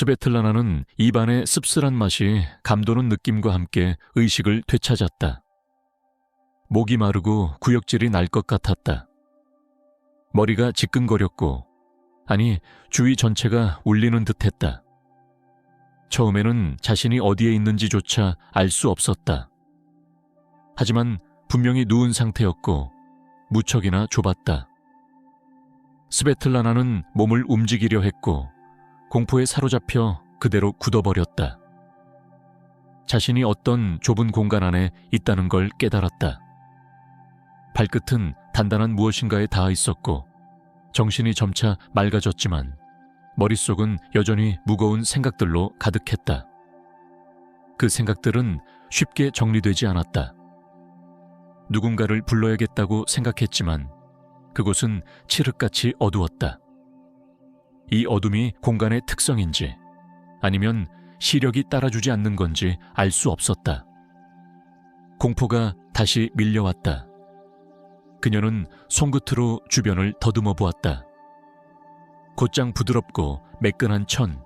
스베틀라나는 입안의 씁쓸한 맛이 감도는 느낌과 함께 의식을 되찾았다. 목이 마르고 구역질이 날 것 같았다. 머리가 지끈거렸고, 아니, 주위 전체가 울리는 듯했다. 처음에는 자신이 어디에 있는지조차 알 수 없었다. 하지만 분명히 누운 상태였고 무척이나 좁았다. 스베틀라나는 몸을 움직이려 했고 공포에 사로잡혀 그대로 굳어버렸다. 자신이 어떤 좁은 공간 안에 있다는 걸 깨달았다. 발끝은 단단한 무엇인가에 닿아 있었고 정신이 점차 맑아졌지만 머릿속은 여전히 무거운 생각들로 가득했다. 그 생각들은 쉽게 정리되지 않았다. 누군가를 불러야겠다고 생각했지만 그곳은 칠흑같이 어두웠다. 이 어둠이 공간의 특성인지 아니면 시력이 따라주지 않는 건지 알 수 없었다. 공포가 다시 밀려왔다. 그녀는 손끝으로 주변을 더듬어 보았다. 곧장 부드럽고 매끈한 천,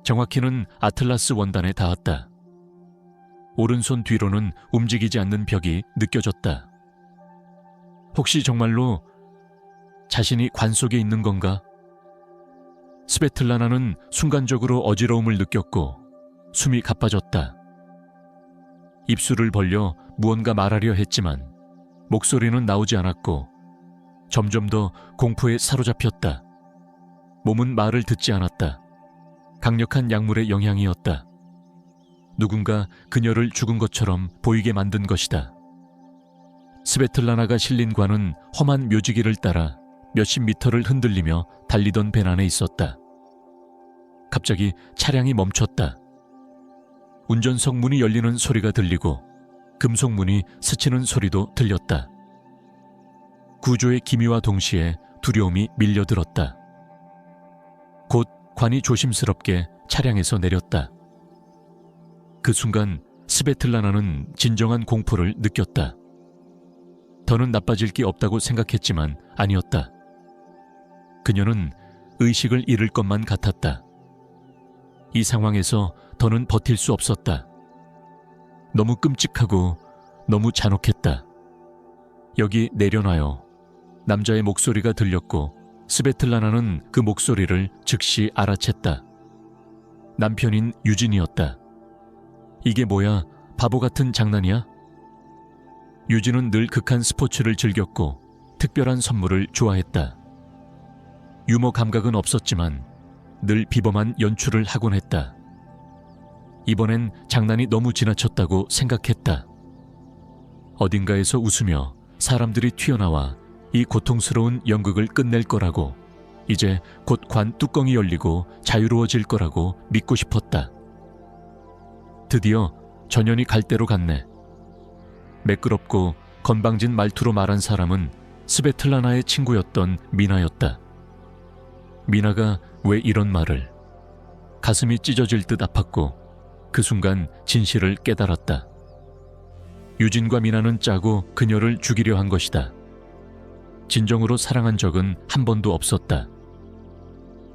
정확히는 아틀라스 원단에 닿았다. 오른손 뒤로는 움직이지 않는 벽이 느껴졌다. 혹시 정말로 자신이 관 속에 있는 건가? 스베틀라나는 순간적으로 어지러움을 느꼈고 숨이 가빠졌다. 입술을 벌려 무언가 말하려 했지만 목소리는 나오지 않았고 점점 더 공포에 사로잡혔다. 몸은 말을 듣지 않았다. 강력한 약물의 영향이었다. 누군가 그녀를 죽은 것처럼 보이게 만든 것이다. 스베틀라나가 실린 관은 험한 묘지기를 따라 몇십 미터를 흔들리며 달리던 배 안에 있었다. 갑자기 차량이 멈췄다. 운전석 문이 열리는 소리가 들리고 금속 문이 스치는 소리도 들렸다. 구조의 기미와 동시에 두려움이 밀려들었다. 곧 관이 조심스럽게 차량에서 내렸다. 그 순간 스베틀라나는 진정한 공포를 느꼈다. 더는 나빠질 게 없다고 생각했지만 아니었다. 그녀는 의식을 잃을 것만 같았다. 이 상황에서 더는 버틸 수 없었다. 너무 끔찍하고 너무 잔혹했다. 여기 내려놔요. 남자의 목소리가 들렸고 스베틀라나는 그 목소리를 즉시 알아챘다. 남편인 유진이었다. 이게 뭐야? 바보 같은 장난이야? 유진은 늘 극한 스포츠를 즐겼고 특별한 선물을 좋아했다. 유머 감각은 없었지만 늘 비범한 연출을 하곤 했다. 이번엔 장난이 너무 지나쳤다고 생각했다. 어딘가에서 웃으며 사람들이 튀어나와 이 고통스러운 연극을 끝낼 거라고, 이제 곧 관 뚜껑이 열리고 자유로워질 거라고 믿고 싶었다. 드디어 전연이 갈 대로 갔네. 매끄럽고 건방진 말투로 말한 사람은 스베틀라나의 친구였던 미나였다. 미나가 왜 이런 말을? 가슴이 찢어질 듯 아팠고 그 순간 진실을 깨달았다. 유진과 미나는 짜고 그녀를 죽이려 한 것이다. 진정으로 사랑한 적은 한 번도 없었다.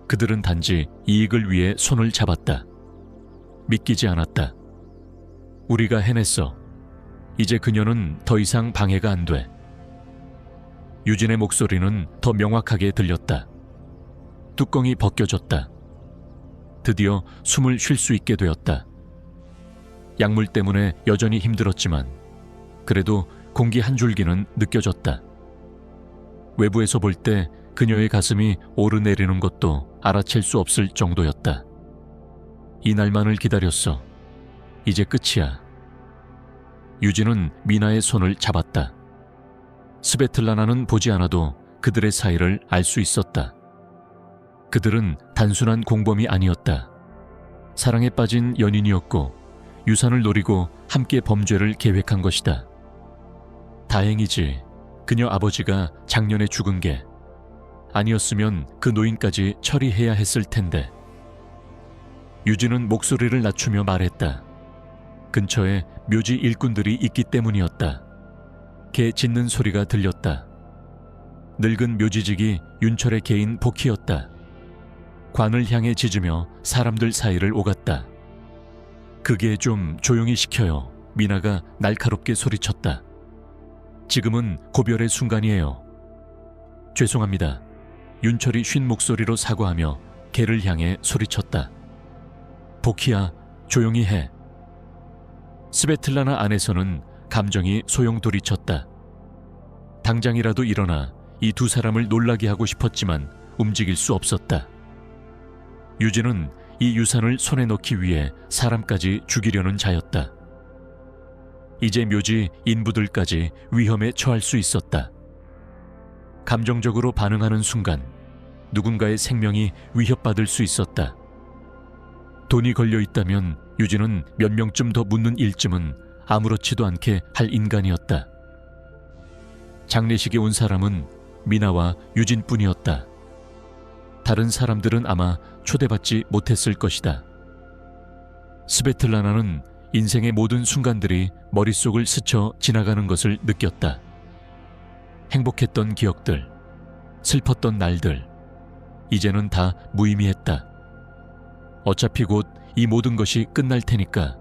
그들은 단지 이익을 위해 손을 잡았다. 믿기지 않았다. 우리가 해냈어. 이제 그녀는 더 이상 방해가 안 돼. 유진의 목소리는 더 명확하게 들렸다. 뚜껑이 벗겨졌다. 드디어 숨을 쉴 수 있게 되었다. 약물 때문에 여전히 힘들었지만 그래도 공기 한 줄기는 느껴졌다. 외부에서 볼 때 그녀의 가슴이 오르내리는 것도 알아챌 수 없을 정도였다. 이날만을 기다렸어. 이제 끝이야. 유진은 미나의 손을 잡았다. 스베틀라나는 보지 않아도 그들의 사이를 알 수 있었다. 그들은 단순한 공범이 아니었다. 사랑에 빠진 연인이었고 유산을 노리고 함께 범죄를 계획한 것이다. 다행이지. 그녀 아버지가 작년에 죽은 게 아니었으면 그 노인까지 처리해야 했을 텐데. 유진은 목소리를 낮추며 말했다. 근처에 묘지 일꾼들이 있기 때문이었다. 개 짖는 소리가 들렸다. 늙은 묘지직이 윤철의 개인 복희였다. 관을 향해 짖으며 사람들 사이를 오갔다. 그게 좀 조용히 시켜요. 미나가 날카롭게 소리쳤다. 지금은 고별의 순간이에요. 죄송합니다. 윤철이 쉰 목소리로 사과하며 개를 향해 소리쳤다. 복희야, 조용히 해. 스베틀라나 안에서는 감정이 소용돌이쳤다. 당장이라도 일어나 이 두 사람을 놀라게 하고 싶었지만 움직일 수 없었다. 유진은 이 유산을 손에 넣기 위해 사람까지 죽이려는 자였다. 이제 묘지 인부들까지 위험에 처할 수 있었다. 감정적으로 반응하는 순간 누군가의 생명이 위협받을 수 있었다. 돈이 걸려 있다면 유진은 몇 명쯤 더 묻는 일쯤은 아무렇지도 않게 할 인간이었다. 장례식에 온 사람은 미나와 유진뿐이었다. 다른 사람들은 아마 초대받지 못했을 것이다. 스베틀라나는 인생의 모든 순간들이 머릿속을 스쳐 지나가는 것을 느꼈다. 행복했던 기억들, 슬펐던 날들, 이제는 다 무의미했다. 어차피 곧 이 모든 것이 끝날 테니까.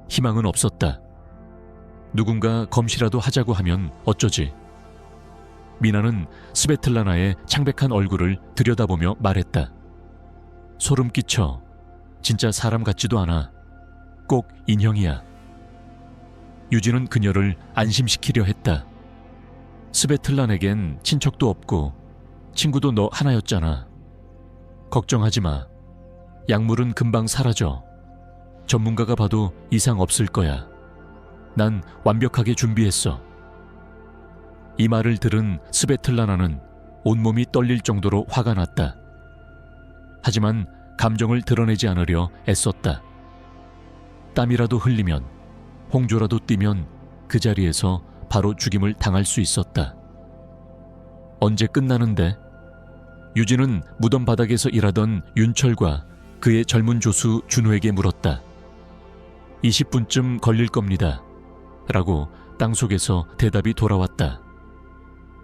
희망은 없었다. 누군가 검시라도 하자고 하면 어쩌지? 미나는 스베틀라나의 창백한 얼굴을 들여다보며 말했다. 소름 끼쳐. 진짜 사람 같지도 않아. 꼭 인형이야. 유진은 그녀를 안심시키려 했다. 스베틀란에겐 친척도 없고 친구도 너 하나였잖아. 걱정하지 마. 약물은 금방 사라져. 전문가가 봐도 이상 없을 거야. 난 완벽하게 준비했어. 이 말을 들은 스베틀라나는 온몸이 떨릴 정도로 화가 났다. 하지만 감정을 드러내지 않으려 애썼다. 땀이라도 흘리면, 홍조라도 띠면 그 자리에서 바로 죽임을 당할 수 있었다. 언제 끝나는데? 유진은 무덤 바닥에서 일하던 윤철과 그의 젊은 조수 준호에게 물었다. 20분쯤 걸릴 겁니다. 라고 땅속에서 대답이 돌아왔다.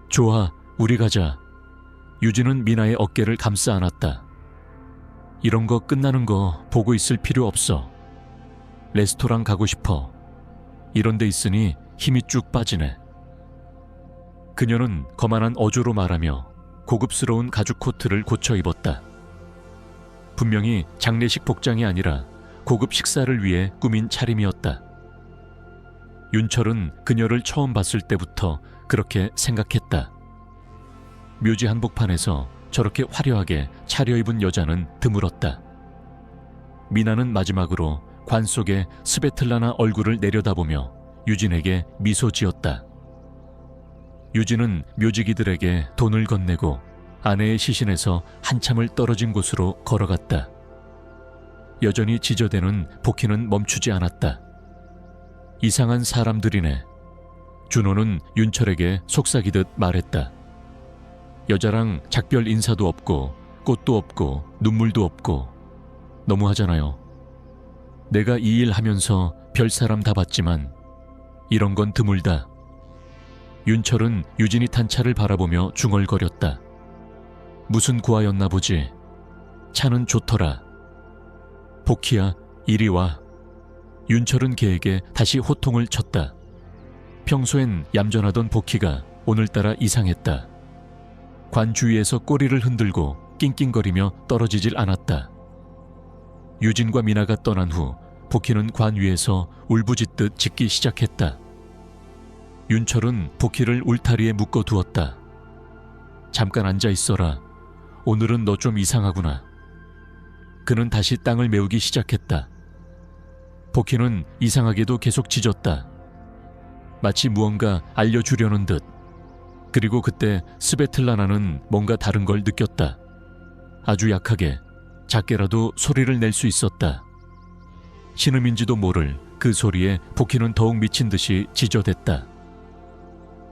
좋아, 우리 가자. 유진은 미나의 어깨를 감싸 안았다. 이런 거 끝나는 거 보고 있을 필요 없어. 레스토랑 가고 싶어. 이런 데 있으니 힘이 쭉 빠지네. 그녀는 거만한 어조로 말하며 고급스러운 가죽 코트를 고쳐 입었다. 분명히 장례식 복장이 아니라 고급 식사를 위해 꾸민 차림이었다. 윤철은 그녀를 처음 봤을 때부터 그렇게 생각했다. 묘지 한복판에서 저렇게 화려하게 차려입은 여자는 드물었다. 미나는 마지막으로 관 속에 스베틀라나 얼굴을 내려다보며 유진에게 미소 지었다. 유진은 묘지기들에게 돈을 건네고 아내의 시신에서 한참을 떨어진 곳으로 걸어갔다. 여전히 지저대는 복희는 멈추지 않았다. 이상한 사람들이네. 준호는 윤철에게 속삭이듯 말했다. 여자랑 작별 인사도 없고 꽃도 없고 눈물도 없고 너무하잖아요. 내가 이 일 하면서 별 사람 다 봤지만 이런 건 드물다. 윤철은 유진이 탄 차를 바라보며 중얼거렸다. 무슨 고아였나 보지. 차는 좋더라. 복희야, 이리 와. 윤철은 걔에게 다시 호통을 쳤다. 평소엔 얌전하던 복희가 오늘따라 이상했다. 관 주위에서 꼬리를 흔들고 낑낑거리며 떨어지질 않았다. 유진과 미나가 떠난 후 복희는 관 위에서 울부짖듯 짖기 시작했다. 윤철은 복희를 울타리에 묶어두었다. 잠깐 앉아 있어라. 오늘은 너 좀 이상하구나. 그는 다시 땅을 메우기 시작했다. 복희는 이상하게도 계속 짖었다. 마치 무언가 알려주려는 듯. 그리고 그때 스베틀라나는 뭔가 다른 걸 느꼈다. 아주 약하게, 작게라도 소리를 낼 수 있었다. 신음인지도 모를 그 소리에 복희는 더욱 미친 듯이 짖어댔다.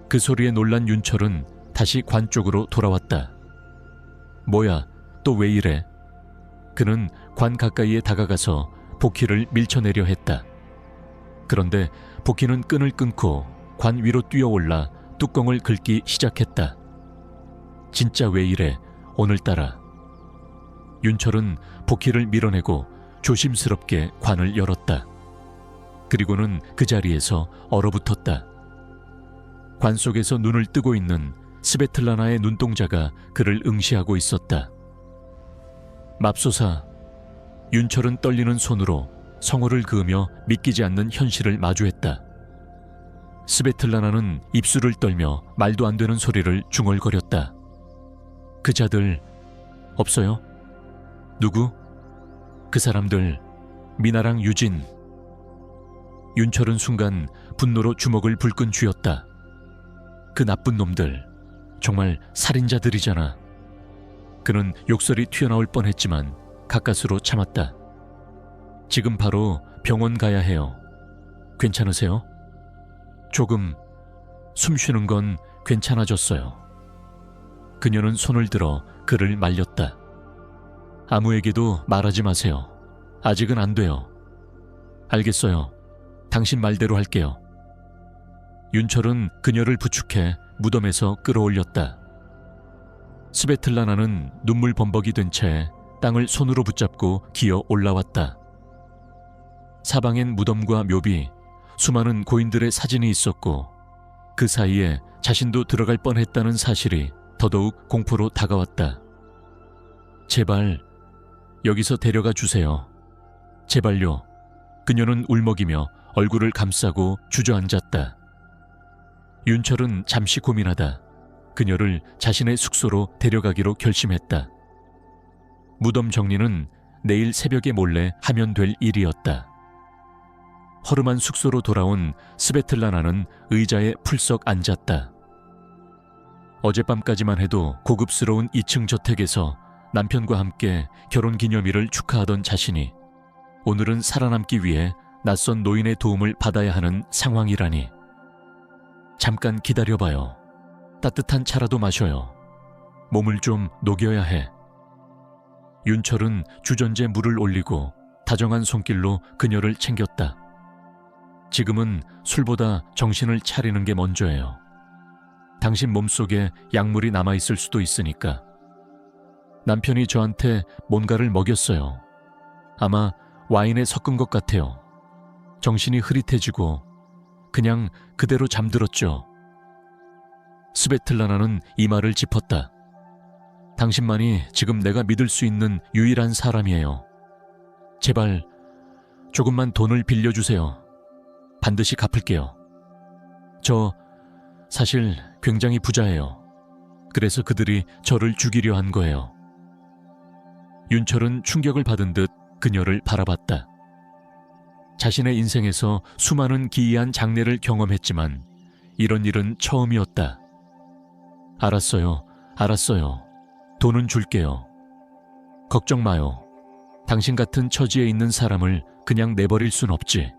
그 소리에 놀란 윤철은 다시 관 쪽으로 돌아왔다. 뭐야, 또 왜 이래? 그는 관 가까이에 다가가서 복희를 밀쳐내려 했다. 그런데 복희는 끈을 끊고 관 위로 뛰어올라 뚜껑을 긁기 시작했다. 진짜 왜 이래, 오늘따라. 윤철은 복희를 밀어내고 조심스럽게 관을 열었다. 그리고는 그 자리에서 얼어붙었다. 관 속에서 눈을 뜨고 있는 스베틀라나의 눈동자가 그를 응시하고 있었다. 맙소사. 윤철은 떨리는 손으로 성호를 그으며 믿기지 않는 현실을 마주했다. 스베틀라나는 입술을 떨며 말도 안 되는 소리를 중얼거렸다. 그 자들 없어요? 누구? 그 사람들 미나랑 유진. 윤철은 순간 분노로 주먹을 불끈 쥐었다. 그 나쁜 놈들, 정말 살인자들이잖아. 그는 욕설이 튀어나올 뻔했지만 가까스로 참았다. 지금 바로 병원 가야 해요. 괜찮으세요? 조금 숨 쉬는 건 괜찮아졌어요. 그녀는 손을 들어 그를 말렸다. 아무에게도 말하지 마세요. 아직은 안 돼요. 알겠어요. 당신 말대로 할게요. 윤철은 그녀를 부축해 무덤에서 끌어올렸다. 스베틀라나는 눈물 범벅이 된 채 땅을 손으로 붙잡고 기어 올라왔다. 사방엔 무덤과 묘비, 수많은 고인들의 사진이 있었고 그 사이에 자신도 들어갈 뻔했다는 사실이 더더욱 공포로 다가왔다. 제발 여기서 데려가 주세요. 제발요. 그녀는 울먹이며 얼굴을 감싸고 주저앉았다. 윤철은 잠시 고민하다 그녀를 자신의 숙소로 데려가기로 결심했다. 무덤 정리는 내일 새벽에 몰래 하면 될 일이었다. 허름한 숙소로 돌아온 스베틀라나는 의자에 풀썩 앉았다. 어젯밤까지만 해도 고급스러운 2층 저택에서 남편과 함께 결혼기념일을 축하하던 자신이 오늘은 살아남기 위해 낯선 노인의 도움을 받아야 하는 상황이라니. 잠깐 기다려봐요. 따뜻한 차라도 마셔요. 몸을 좀 녹여야 해. 윤철은 주전제 물을 올리고 다정한 손길로 그녀를 챙겼다. 지금은 술보다 정신을 차리는 게 먼저예요. 당신 몸속에 약물이 남아있을 수도 있으니까. 남편이 저한테 뭔가를 먹였어요. 아마 와인에 섞은 것 같아요. 정신이 흐릿해지고 그냥 그대로 잠들었죠. 스베틀라나는 이마를 짚었다. 당신만이 지금 내가 믿을 수 있는 유일한 사람이에요. 제발 조금만 돈을 빌려주세요. 반드시 갚을게요. 저 사실 굉장히 부자예요. 그래서 그들이 저를 죽이려 한 거예요. 윤철은 충격을 받은 듯 그녀를 바라봤다. 자신의 인생에서 수많은 기이한 장례를 경험했지만 이런 일은 처음이었다. 알았어요. 알았어요. 돈은 줄게요. 걱정 마요. 당신 같은 처지에 있는 사람을 그냥 내버릴 순 없지.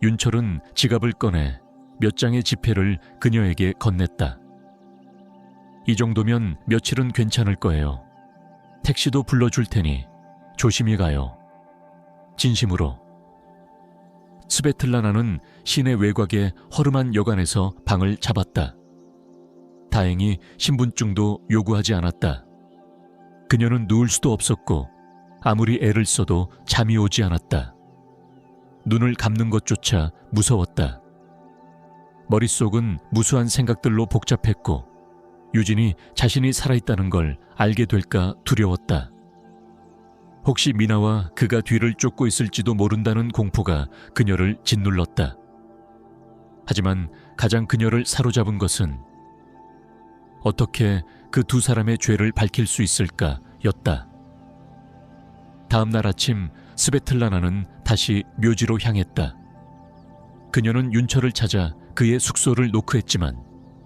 윤철은 지갑을 꺼내 몇 장의 지폐를 그녀에게 건넸다. 이 정도면 며칠은 괜찮을 거예요. 택시도 불러줄 테니 조심히 가요. 진심으로. 스베틀라나는 시내 외곽의 허름한 여관에서 방을 잡았다. 다행히 신분증도 요구하지 않았다. 그녀는 누울 수도 없었고 아무리 애를 써도 잠이 오지 않았다. 눈을 감는 것조차 무서웠다. 머릿속은 무수한 생각들로 복잡했고 유진이 자신이 살아있다는 걸 알게 될까 두려웠다. 혹시 미나와 그가 뒤를 쫓고 있을지도 모른다는 공포가 그녀를 짓눌렀다. 하지만 가장 그녀를 사로잡은 것은 어떻게 그 두 사람의 죄를 밝힐 수 있을까 였다. 다음 날 아침 스베틀라나는 다시 묘지로 향했다. 그녀는 윤철을 찾아 그의 숙소를 노크했지만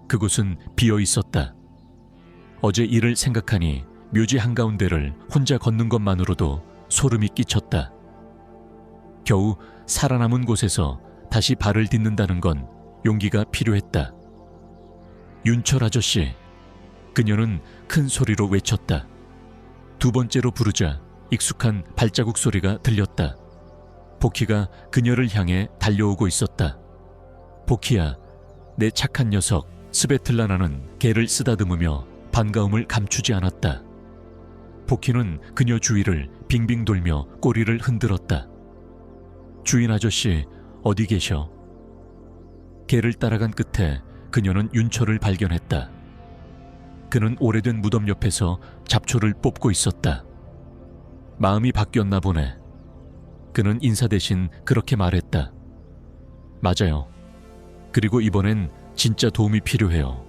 그곳은 비어 있었다. 어제 일을 생각하니 묘지 한가운데를 혼자 걷는 것만으로도 소름이 끼쳤다. 겨우 살아남은 곳에서 다시 발을 딛는다는 건 용기가 필요했다. 윤철 아저씨. 그녀는 큰 소리로 외쳤다. 두 번째로 부르자 익숙한 발자국 소리가 들렸다. 복희가 그녀를 향해 달려오고 있었다. 복희야, 내 착한 녀석. 스베틀라나는 개를 쓰다듬으며 반가움을 감추지 않았다. 복희는 그녀 주위를 빙빙 돌며 꼬리를 흔들었다. 주인 아저씨, 어디 계셔? 개를 따라간 끝에 그녀는 윤철을 발견했다. 그는 오래된 무덤 옆에서 잡초를 뽑고 있었다. 마음이 바뀌었나 보네. 그는 인사 대신 그렇게 말했다. 맞아요. 그리고 이번엔 진짜 도움이 필요해요.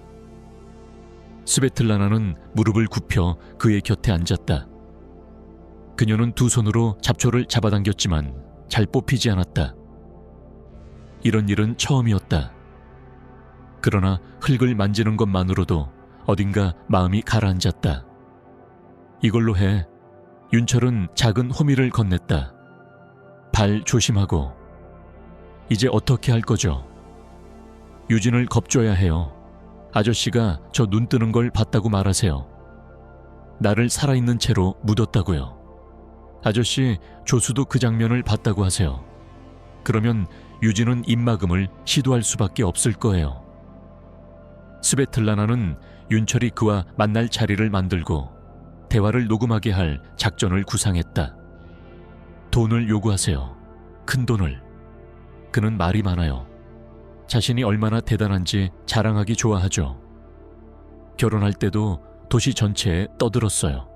스베틀라나는 무릎을 굽혀 그의 곁에 앉았다. 그녀는 두 손으로 잡초를 잡아당겼지만 잘 뽑히지 않았다. 이런 일은 처음이었다. 그러나 흙을 만지는 것만으로도 어딘가 마음이 가라앉았다. 이걸로 해. 윤철은 작은 호미를 건넸다. 발 조심하고. 이제 어떻게 할 거죠? 유진을 겁줘야 해요. 아저씨가 저 눈 뜨는 걸 봤다고 말하세요. 나를 살아있는 채로 묻었다고요. 아저씨, 조수도 그 장면을 봤다고 하세요. 그러면 유진은 입막음을 시도할 수밖에 없을 거예요. 스베틀라나는 윤철이 그와 만날 자리를 만들고 대화를 녹음하게 할 작전을 구상했다. 돈을 요구하세요. 큰 돈을. 그는 말이 많아요. 자신이 얼마나 대단한지 자랑하기 좋아하죠. 결혼할 때도 도시 전체에 떠들었어요.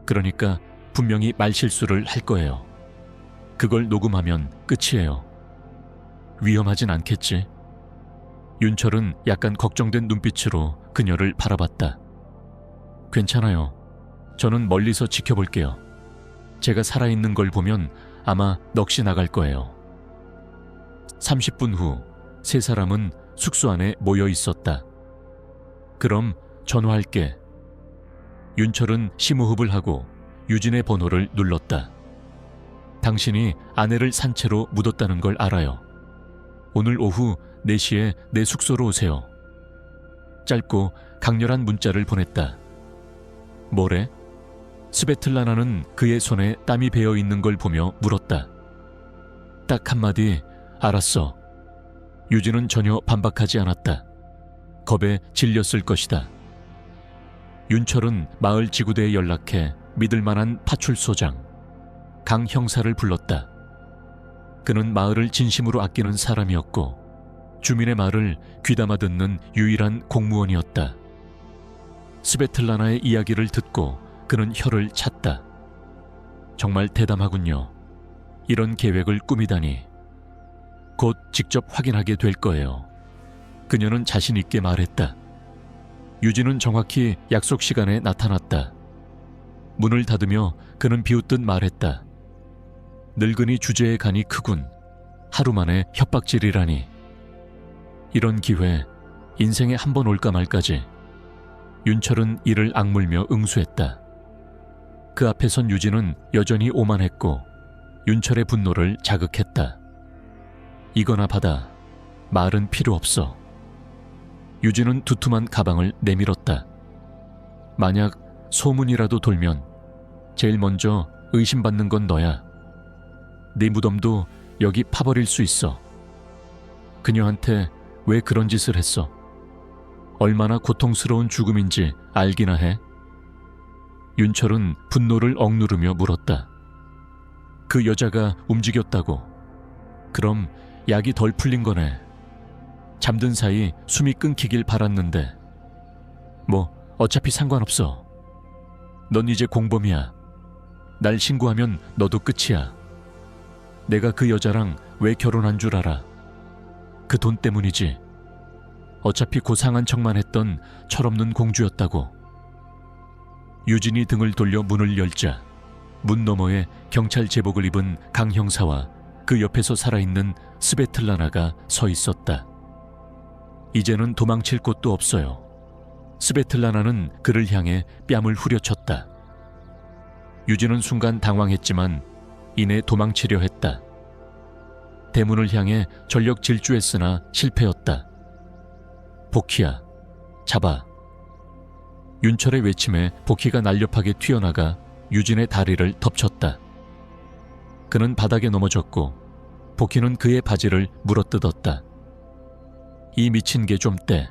그러니까 분명히 말실수를 할 거예요. 그걸 녹음하면 끝이에요. 위험하진 않겠지? 윤철은 약간 걱정된 눈빛으로 그녀를 바라봤다. 괜찮아요. 저는 멀리서 지켜볼게요. 제가 살아있는 걸 보면 아마 넋이 나갈 거예요. 30분 후 세 사람은 숙소 안에 모여 있었다. 그럼 전화할게. 윤철은 심호흡을 하고 유진의 번호를 눌렀다. 당신이 아내를 산채로 묻었다는 걸 알아요. 오늘 오후 4시에 내 숙소로 오세요. 짧고 강렬한 문자를 보냈다. 뭐래? 스베틀라나는 그의 손에 땀이 배어 있는 걸 보며 물었다. 딱 한마디, 알았어. 유진은 전혀 반박하지 않았다. 겁에 질렸을 것이다. 윤철은 마을 지구대에 연락해 믿을 만한 파출소장 강 형사를 불렀다. 그는 마을을 진심으로 아끼는 사람이었고 주민의 말을 귀담아 듣는 유일한 공무원이었다. 스베틀라나의 이야기를 듣고 그는 혀를 찼다. 정말 대담하군요. 이런 계획을 꾸미다니. 곧 직접 확인하게 될 거예요. 그녀는 자신 있게 말했다. 유진은 정확히 약속 시간에 나타났다. 문을 닫으며 그는 비웃듯 말했다. 늙은이 주제에 간이 크군. 하루 만에 협박질이라니. 이런 기회 인생에 한 번 올까 말까지. 윤철은 이를 악물며 응수했다. 그 앞에 선 유진은 여전히 오만했고 윤철의 분노를 자극했다. 이거나 받아. 말은 필요 없어. 유진은 두툼한 가방을 내밀었다. 만약 소문이라도 돌면 제일 먼저 의심받는 건 너야. 네 무덤도 여기 파버릴 수 있어. 그녀한테 왜 그런 짓을 했어? 얼마나 고통스러운 죽음인지 알기나 해? 윤철은 분노를 억누르며 물었다. 그 여자가 움직였다고. 그럼 약이 덜 풀린 거네. 잠든 사이 숨이 끊기길 바랐는데. 뭐 어차피 상관없어. 넌 이제 공범이야. 날 신고하면 너도 끝이야. 내가 그 여자랑 왜 결혼한 줄 알아? 그 돈 때문이지. 어차피 고상한 척만 했던 철없는 공주였다고. 유진이 등을 돌려 문을 열자 문 너머에 경찰 제복을 입은 강 형사와 그 옆에서 살아있는 스베틀라나가 서 있었다. 이제는 도망칠 곳도 없어요. 스베틀라나는 그를 향해 뺨을 후려쳤다. 유진은 순간 당황했지만 이내 도망치려 했다. 대문을 향해 전력 질주했으나 실패였다. 복희야, 잡아. 윤철의 외침에 복희가 날렵하게 튀어나가 유진의 다리를 덮쳤다. 그는 바닥에 넘어졌고 복희는 그의 바지를 물어뜯었다. 이 미친 개 좀 떼.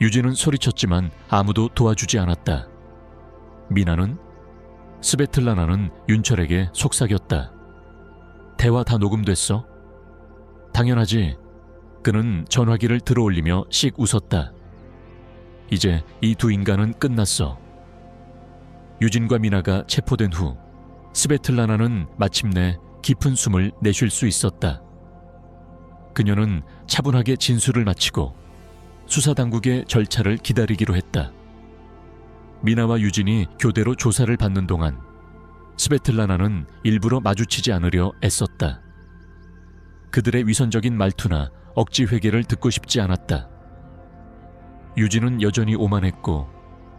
유진은 소리쳤지만 아무도 도와주지 않았다. 미나는 스베틀라나는 윤철에게 속삭였다. 대화 다 녹음됐어? 당연하지. 그는 전화기를 들어올리며 씩 웃었다. 이제 이 두 인간은 끝났어. 유진과 미나가 체포된 후 스베틀라나는 마침내 깊은 숨을 내쉴 수 있었다. 그녀는 차분하게 진술을 마치고 수사당국의 절차를 기다리기로 했다. 미나와 유진이 교대로 조사를 받는 동안 스베틀라나는 일부러 마주치지 않으려 애썼다. 그들의 위선적인 말투나 억지 회개를 듣고 싶지 않았다. 유진은 여전히 오만했고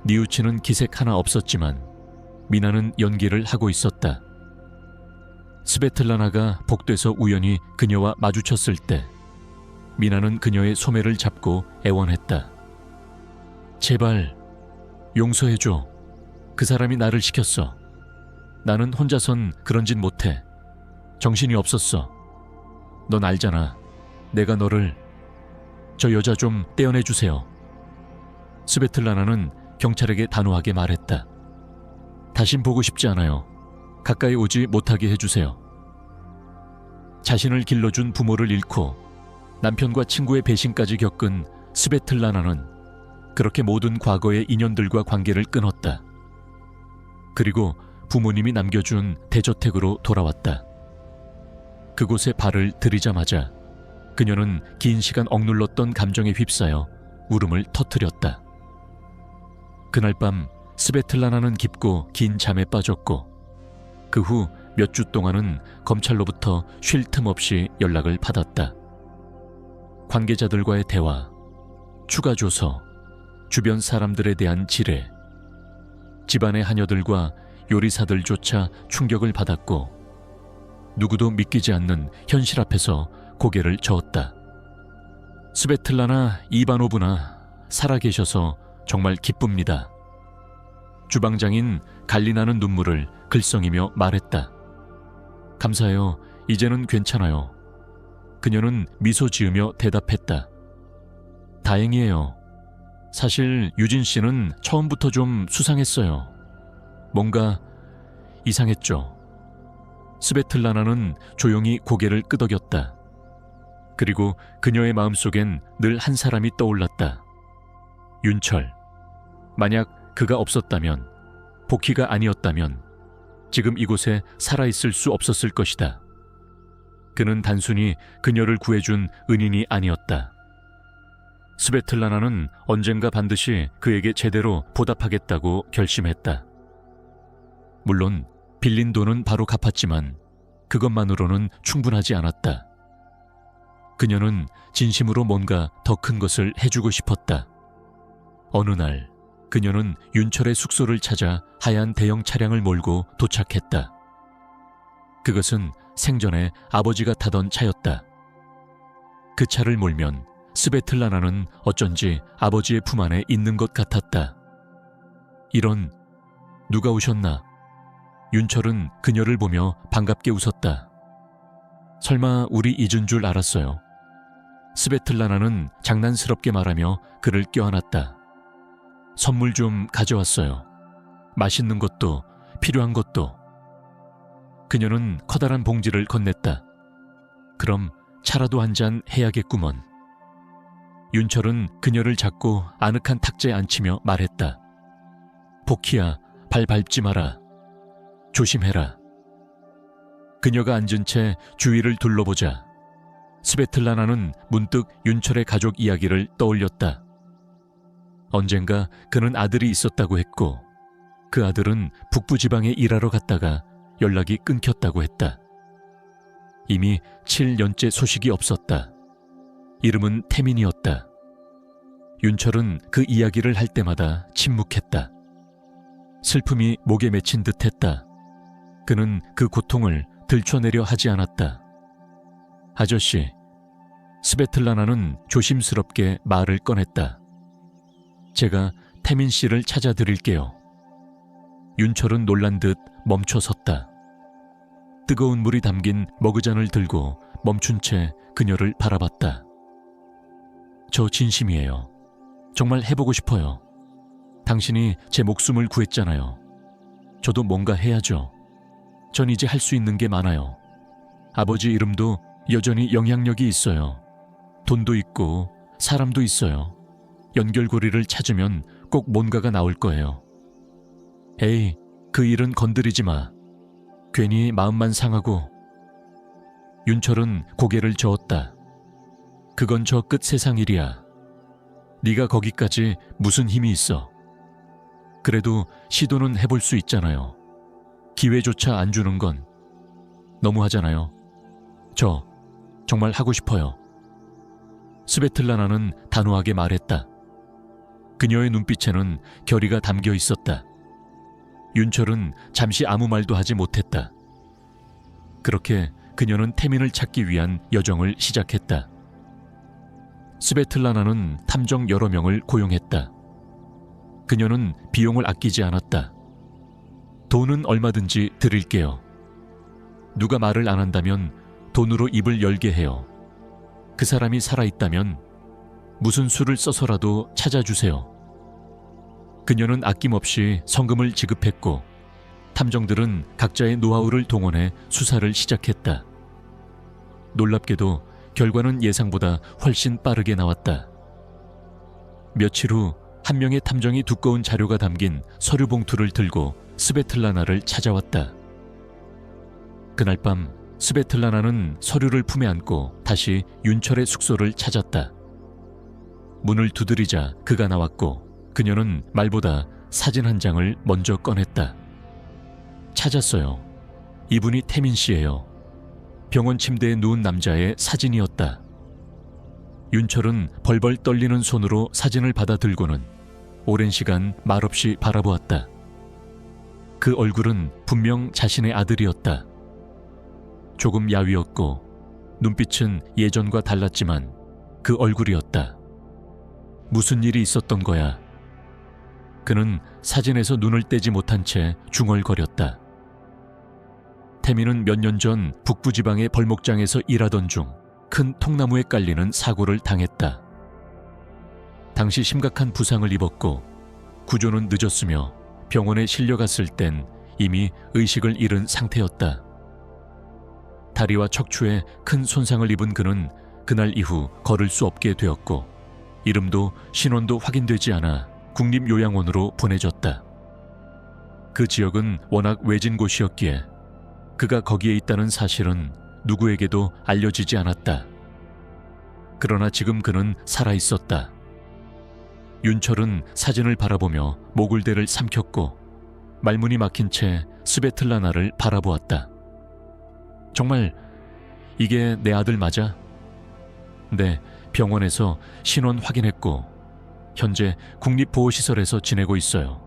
뉘우치는 기색 하나 없었지만 미나는 연기를 하고 있었다. 스베틀라나가 복도에서 우연히 그녀와 마주쳤을 때 미나는 그녀의 소매를 잡고 애원했다. 제발 용서해줘. 그 사람이 나를 시켰어. 나는 혼자선 그런 짓 못해. 정신이 없었어. 넌 알잖아. 내가 너를... 저 여자 좀 떼어내주세요. 스베틀라나는 경찰에게 단호하게 말했다. 다신 보고 싶지 않아요. 가까이 오지 못하게 해주세요. 자신을 길러준 부모를 잃고 남편과 친구의 배신까지 겪은 스베틀라나는 그렇게 모든 과거의 인연들과 관계를 끊었다. 그리고 부모님이 남겨준 대저택으로 돌아왔다. 그곳에 발을 들이자마자 그녀는 긴 시간 억눌렀던 감정에 휩싸여 울음을 터뜨렸다. 그날 밤 스베틀라나는 깊고 긴 잠에 빠졌고 그 후 몇 주 동안은 검찰로부터 쉴 틈 없이 연락을 받았다. 관계자들과의 대화, 추가 조서, 주변 사람들에 대한 지뢰, 집안의 하녀들과 요리사들조차 충격을 받았고 누구도 믿기지 않는 현실 앞에서 고개를 저었다. 스베틀라나 이바노브나 살아계셔서 정말 기쁩니다. 주방장인 갈리나는 눈물을 글썽이며 말했다. 감사해요. 이제는 괜찮아요. 그녀는 미소 지으며 대답했다. 다행이에요. 사실 유진 씨는 처음부터 좀 수상했어요. 뭔가 이상했죠. 스베틀라나는 조용히 고개를 끄덕였다. 그리고 그녀의 마음속엔 늘 한 사람이 떠올랐다. 윤철. 만약 그가 없었다면, 복희가 아니었다면 지금 이곳에 살아있을 수 없었을 것이다. 그는 단순히 그녀를 구해준 은인이 아니었다. 스베틀라나는 언젠가 반드시 그에게 제대로 보답하겠다고 결심했다. 물론 빌린 돈은 바로 갚았지만 그것만으로는 충분하지 않았다. 그녀는 진심으로 뭔가 더 큰 것을 해주고 싶었다. 어느 날 그녀는 윤철의 숙소를 찾아 하얀 대형 차량을 몰고 도착했다. 그것은 생전에 아버지가 타던 차였다. 그 차를 몰면 스베틀라나는 어쩐지 아버지의 품 안에 있는 것 같았다. 이런, 누가 오셨나? 윤철은 그녀를 보며 반갑게 웃었다. 설마 우리 잊은 줄 알았어요. 스베틀라나는 장난스럽게 말하며 그를 껴안았다. 선물 좀 가져왔어요. 맛있는 것도 필요한 것도. 그녀는 커다란 봉지를 건넸다. 그럼 차라도 한 잔 해야겠구먼. 윤철은 그녀를 잡고 아늑한 탁자에 앉히며 말했다. 복희야, 발 밟지 마라. 조심해라. 그녀가 앉은 채 주위를 둘러보자 스베틀라나는 문득 윤철의 가족 이야기를 떠올렸다. 언젠가 그는 아들이 있었다고 했고 그 아들은 북부지방에 일하러 갔다가 연락이 끊겼다고 했다. 이미 7년째 소식이 없었다. 이름은 태민이었다. 윤철은 그 이야기를 할 때마다 침묵했다. 슬픔이 목에 맺힌 듯했다. 그는 그 고통을 들춰내려 하지 않았다. 아저씨, 스베틀라나는 조심스럽게 말을 꺼냈다. 제가 태민 씨를 찾아드릴게요. 윤철은 놀란 듯 멈춰 섰다. 뜨거운 물이 담긴 머그잔을 들고 멈춘 채 그녀를 바라봤다. 저 진심이에요. 정말 해보고 싶어요. 당신이 제 목숨을 구했잖아요. 저도 뭔가 해야죠. 전 이제 할 수 있는 게 많아요. 아버지 이름도 여전히 영향력이 있어요. 돈도 있고 사람도 있어요. 연결고리를 찾으면 꼭 뭔가가 나올 거예요. 에이, 그 일은 건드리지 마. 괜히 마음만 상하고. 윤철은 고개를 저었다. 그건 저 끝 세상 일이야. 네가 거기까지 무슨 힘이 있어. 그래도 시도는 해볼 수 있잖아요. 기회조차 안 주는 건 너무하잖아요. 저 정말 하고 싶어요. 스베틀라나는 단호하게 말했다. 그녀의 눈빛에는 결의가 담겨 있었다. 윤철은 잠시 아무 말도 하지 못했다. 그렇게 그녀는 태민을 찾기 위한 여정을 시작했다. 스베틀라나는 탐정 여러 명을 고용했다. 그녀는 비용을 아끼지 않았다. 돈은 얼마든지 드릴게요. 누가 말을 안 한다면 돈으로 입을 열게 해요. 그 사람이 살아있다면 무슨 수를 써서라도 찾아주세요. 그녀는 아낌없이 성금을 지급했고 탐정들은 각자의 노하우를 동원해 수사를 시작했다. 놀랍게도 결과는 예상보다 훨씬 빠르게 나왔다. 며칠 후 한 명의 탐정이 두꺼운 자료가 담긴 서류 봉투를 들고 스베틀라나를 찾아왔다. 그날 밤 스베틀라나는 서류를 품에 안고 다시 윤철의 숙소를 찾았다. 문을 두드리자 그가 나왔고 그녀는 말보다 사진 한 장을 먼저 꺼냈다. 찾았어요. 이분이 태민 씨예요. 병원 침대에 누운 남자의 사진이었다. 윤철은 벌벌 떨리는 손으로 사진을 받아 들고는 오랜 시간 말없이 바라보았다. 그 얼굴은 분명 자신의 아들이었다. 조금 야위었고 눈빛은 예전과 달랐지만 그 얼굴이었다. 무슨 일이 있었던 거야? 그는 사진에서 눈을 떼지 못한 채 중얼거렸다. 태민은 몇 년 전 북부지방의 벌목장에서 일하던 중 큰 통나무에 깔리는 사고를 당했다. 당시 심각한 부상을 입었고 구조는 늦었으며 병원에 실려갔을 땐 이미 의식을 잃은 상태였다. 다리와 척추에 큰 손상을 입은 그는 그날 이후 걸을 수 없게 되었고 이름도 신원도 확인되지 않아 국립요양원으로 보내졌다. 그 지역은 워낙 외진 곳이었기에 그가 거기에 있다는 사실은 누구에게도 알려지지 않았다. 그러나 지금 그는 살아있었다. 윤철은 사진을 바라보며 모굴대를 삼켰고 말문이 막힌 채 스베틀라나를 바라보았다. 정말 이게 내 아들 맞아? 네, 병원에서 신원 확인했고 현재 국립보호시설에서 지내고 있어요.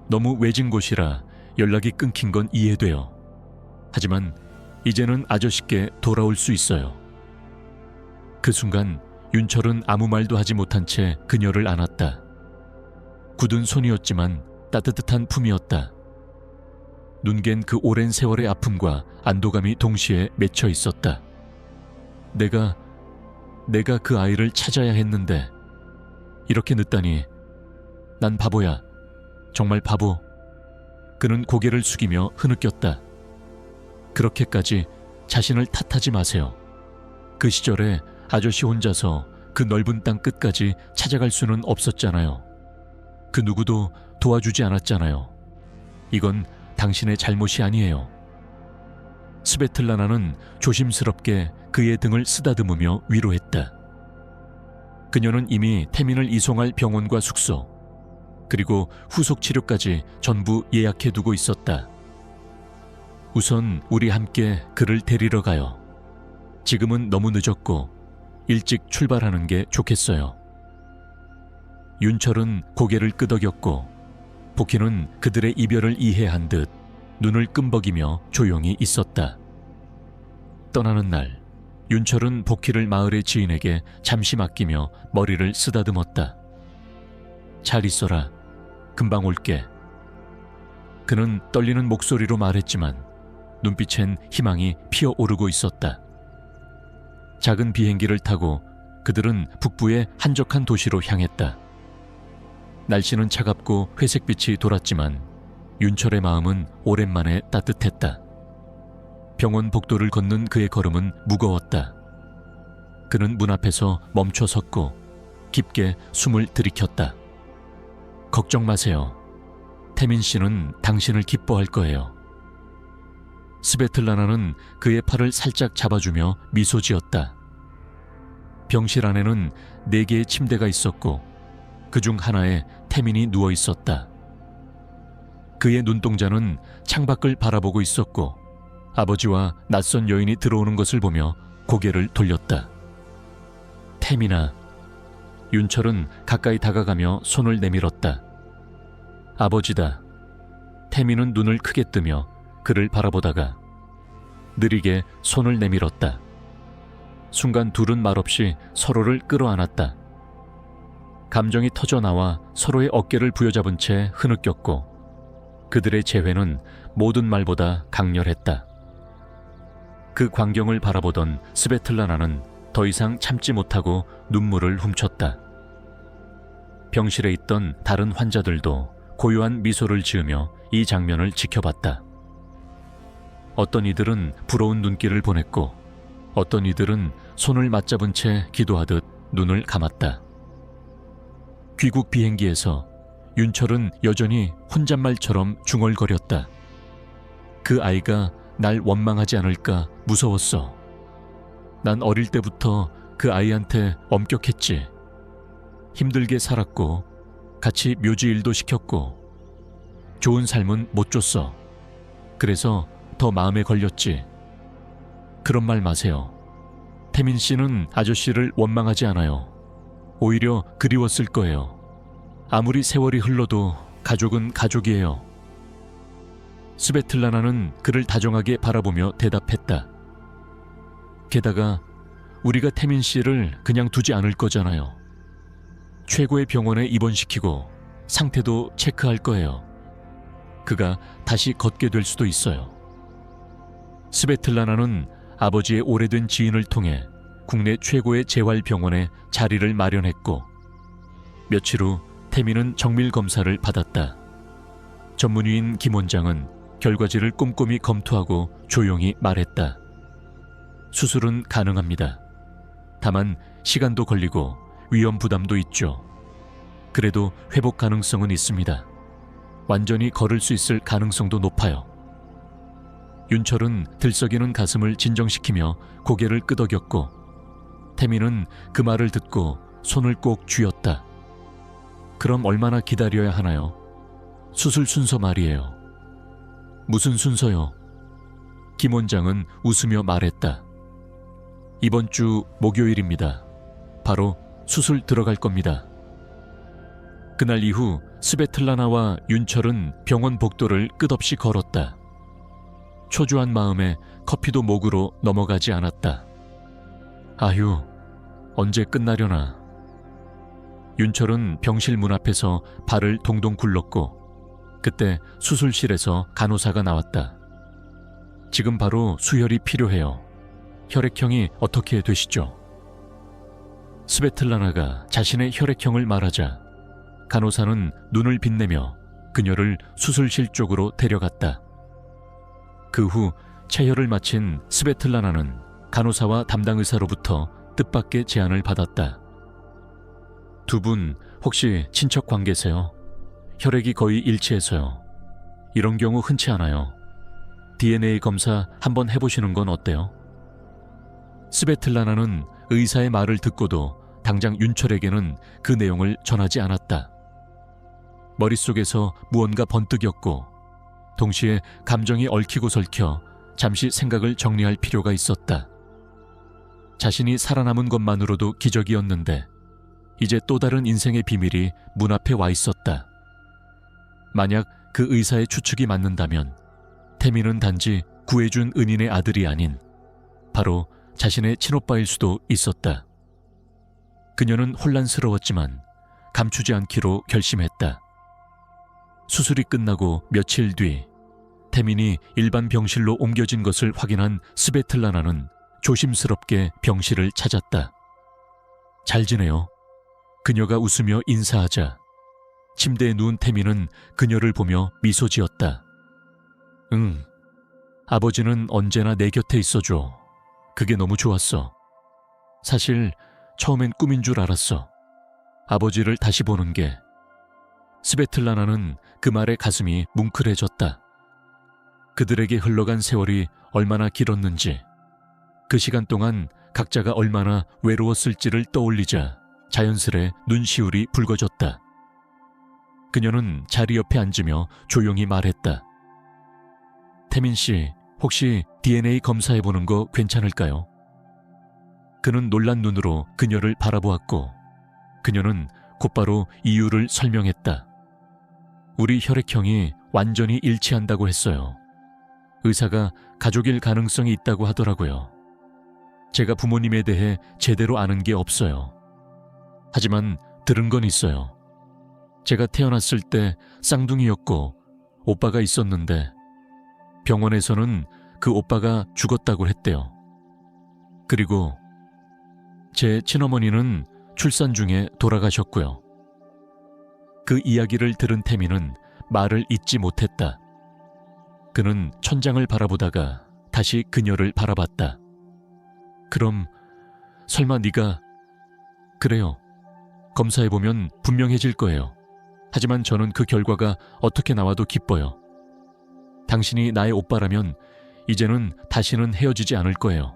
너무 외진 곳이라 연락이 끊긴 건 이해돼요. 하지만 이제는 아저씨께 돌아올 수 있어요. 그 순간 윤철은 아무 말도 하지 못한 채 그녀를 안았다. 굳은 손이었지만 따뜻한 품이었다. 눈갠 그 오랜 세월의 아픔과 안도감이 동시에 맺혀 있었다. 내가 그 아이를 찾아야 했는데 이렇게 늦다니. 난 바보야. 정말 바보. 그는 고개를 숙이며 흐느꼈다. 그렇게까지 자신을 탓하지 마세요. 그 시절에 아저씨 혼자서 그 넓은 땅 끝까지 찾아갈 수는 없었잖아요. 그 누구도 도와주지 않았잖아요. 이건 당신의 잘못이 아니에요. 스베틀라나는 조심스럽게 그의 등을 쓰다듬으며 위로했다. 그녀는 이미 태민을 이송할 병원과 숙소, 그리고 후속 치료까지 전부 예약해두고 있었다. 우선 우리 함께 그를 데리러 가요. 지금은 너무 늦었고 일찍 출발하는 게 좋겠어요. 윤철은 고개를 끄덕였고 복희는 그들의 이별을 이해한 듯 눈을 끔벅이며 조용히 있었다. 떠나는 날 윤철은 복희를 마을의 지인에게 잠시 맡기며 머리를 쓰다듬었다. 잘 있어라. 금방 올게. 그는 떨리는 목소리로 말했지만 눈빛엔 희망이 피어오르고 있었다. 작은 비행기를 타고 그들은 북부의 한적한 도시로 향했다. 날씨는 차갑고 회색빛이 돌았지만 윤철의 마음은 오랜만에 따뜻했다. 병원 복도를 걷는 그의 걸음은 무거웠다. 그는 문 앞에서 멈춰 섰고 깊게 숨을 들이켰다. 걱정 마세요. 태민 씨는 당신을 기뻐할 거예요. 스베틀라나는 그의 팔을 살짝 잡아주며 미소 지었다. 병실 안에는 4개의 침대가 있었고 그중 하나에 태민이 누워 있었다. 그의 눈동자는 창밖을 바라보고 있었고 아버지와 낯선 여인이 들어오는 것을 보며 고개를 돌렸다. 태민아. 윤철은 가까이 다가가며 손을 내밀었다. 아버지다. 태민은 눈을 크게 뜨며 그를 바라보다가 느리게 손을 내밀었다. 순간 둘은 말없이 서로를 끌어안았다. 감정이 터져나와 서로의 어깨를 부여잡은 채 흐느꼈고 그들의 재회는 모든 말보다 강렬했다. 그 광경을 바라보던 스베틀라나는 더 이상 참지 못하고 눈물을 훔쳤다. 병실에 있던 다른 환자들도 고요한 미소를 지으며 이 장면을 지켜봤다. 어떤 이들은 부러운 눈길을 보냈고 어떤 이들은 손을 맞잡은 채 기도하듯 눈을 감았다. 귀국 비행기에서 윤철은 여전히 혼잣말처럼 중얼거렸다. 그 아이가 날 원망하지 않을까 무서웠어. 난 어릴 때부터 그 아이한테 엄격했지. 힘들게 살았고 같이 묘지일도 시켰고 좋은 삶은 못 줬어. 그래서 더 마음에 걸렸지. 그런 말 마세요. 태민 씨는 아저씨를 원망하지 않아요. 오히려 그리웠을 거예요. 아무리 세월이 흘러도 가족은 가족이에요. 스베틀라나는 그를 다정하게 바라보며 대답했다. 게다가 우리가 태민 씨를 그냥 두지 않을 거잖아요. 최고의 병원에 입원시키고 상태도 체크할 거예요. 그가 다시 걷게 될 수도 있어요. 스베틀라나는 아버지의 오래된 지인을 통해 국내 최고의 재활병원에 자리를 마련했고 며칠 후 태민은 정밀 검사를 받았다. 전문의인 김 원장은 결과지를 꼼꼼히 검토하고 조용히 말했다. 수술은 가능합니다. 다만 시간도 걸리고 위험 부담도 있죠. 그래도 회복 가능성은 있습니다. 완전히 걸을 수 있을 가능성도 높아요. 윤철은 들썩이는 가슴을 진정시키며 고개를 끄덕였고 태민은 그 말을 듣고 손을 꼭 쥐었다. 그럼 얼마나 기다려야 하나요? 수술 순서 말이에요. 무슨 순서요? 김 원장은 웃으며 말했다. 이번 주 목요일입니다. 바로 수술 들어갈 겁니다. 그날 이후 스베틀라나와 윤철은 병원 복도를 끝없이 걸었다. 초조한 마음에 커피도 목으로 넘어가지 않았다. 아휴, 언제 끝나려나. 윤철은 병실 문 앞에서 발을 동동 굴렀고 그때 수술실에서 간호사가 나왔다. 지금 바로 수혈이 필요해요. 혈액형이 어떻게 되시죠? 스베틀라나가 자신의 혈액형을 말하자 간호사는 눈을 빛내며 그녀를 수술실 쪽으로 데려갔다. 그 후 체혈을 마친 스베틀라나는 간호사와 담당 의사로부터 뜻밖의 제안을 받았다. 두 분 혹시 친척 관계세요? 혈액이 거의 일치해서요. 이런 경우 흔치 않아요. DNA 검사 한번 해보시는 건 어때요? 스베틀라나는 의사의 말을 듣고도 당장 윤철에게는 그 내용을 전하지 않았다. 머릿속에서 무언가 번뜩였고 동시에 감정이 얽히고 설켜 잠시 생각을 정리할 필요가 있었다. 자신이 살아남은 것만으로도 기적이었는데 이제 또 다른 인생의 비밀이 문 앞에 와 있었다. 만약 그 의사의 추측이 맞는다면 태민은 단지 구해준 은인의 아들이 아닌 바로 자신의 친오빠일 수도 있었다. 그녀는 혼란스러웠지만 감추지 않기로 결심했다. 수술이 끝나고 며칠 뒤 태민이 일반 병실로 옮겨진 것을 확인한 스베틀라나는 조심스럽게 병실을 찾았다. 잘 지내요. 그녀가 웃으며 인사하자 침대에 누운 태민은 그녀를 보며 미소 지었다. 응, 아버지는 언제나 내 곁에 있어줘. 그게 너무 좋았어. 사실 처음엔 꿈인 줄 알았어. 아버지를 다시 보는 게. 스베틀라나는 그 말에 가슴이 뭉클해졌다. 그들에게 흘러간 세월이 얼마나 길었는지, 그 시간 동안 각자가 얼마나 외로웠을지를 떠올리자 자연스레 눈시울이 붉어졌다. 그녀는 자리 옆에 앉으며 조용히 말했다. 태민 씨, 혹시 DNA 검사해보는 거 괜찮을까요? 그는 놀란 눈으로 그녀를 바라보았고 그녀는 곧바로 이유를 설명했다. 우리 혈액형이 완전히 일치한다고 했어요. 의사가 가족일 가능성이 있다고 하더라고요. 제가 부모님에 대해 제대로 아는 게 없어요. 하지만 들은 건 있어요. 제가 태어났을 때 쌍둥이였고 오빠가 있었는데 병원에서는 그 오빠가 죽었다고 했대요. 그리고 제 친어머니는 출산 중에 돌아가셨고요. 그 이야기를 들은 태민은 말을 잇지 못했다. 그는 천장을 바라보다가 다시 그녀를 바라봤다. 그럼 설마 네가... 그래요. 검사해보면 분명해질 거예요. 하지만 저는 그 결과가 어떻게 나와도 기뻐요. 당신이 나의 오빠라면 이제는 다시는 헤어지지 않을 거예요.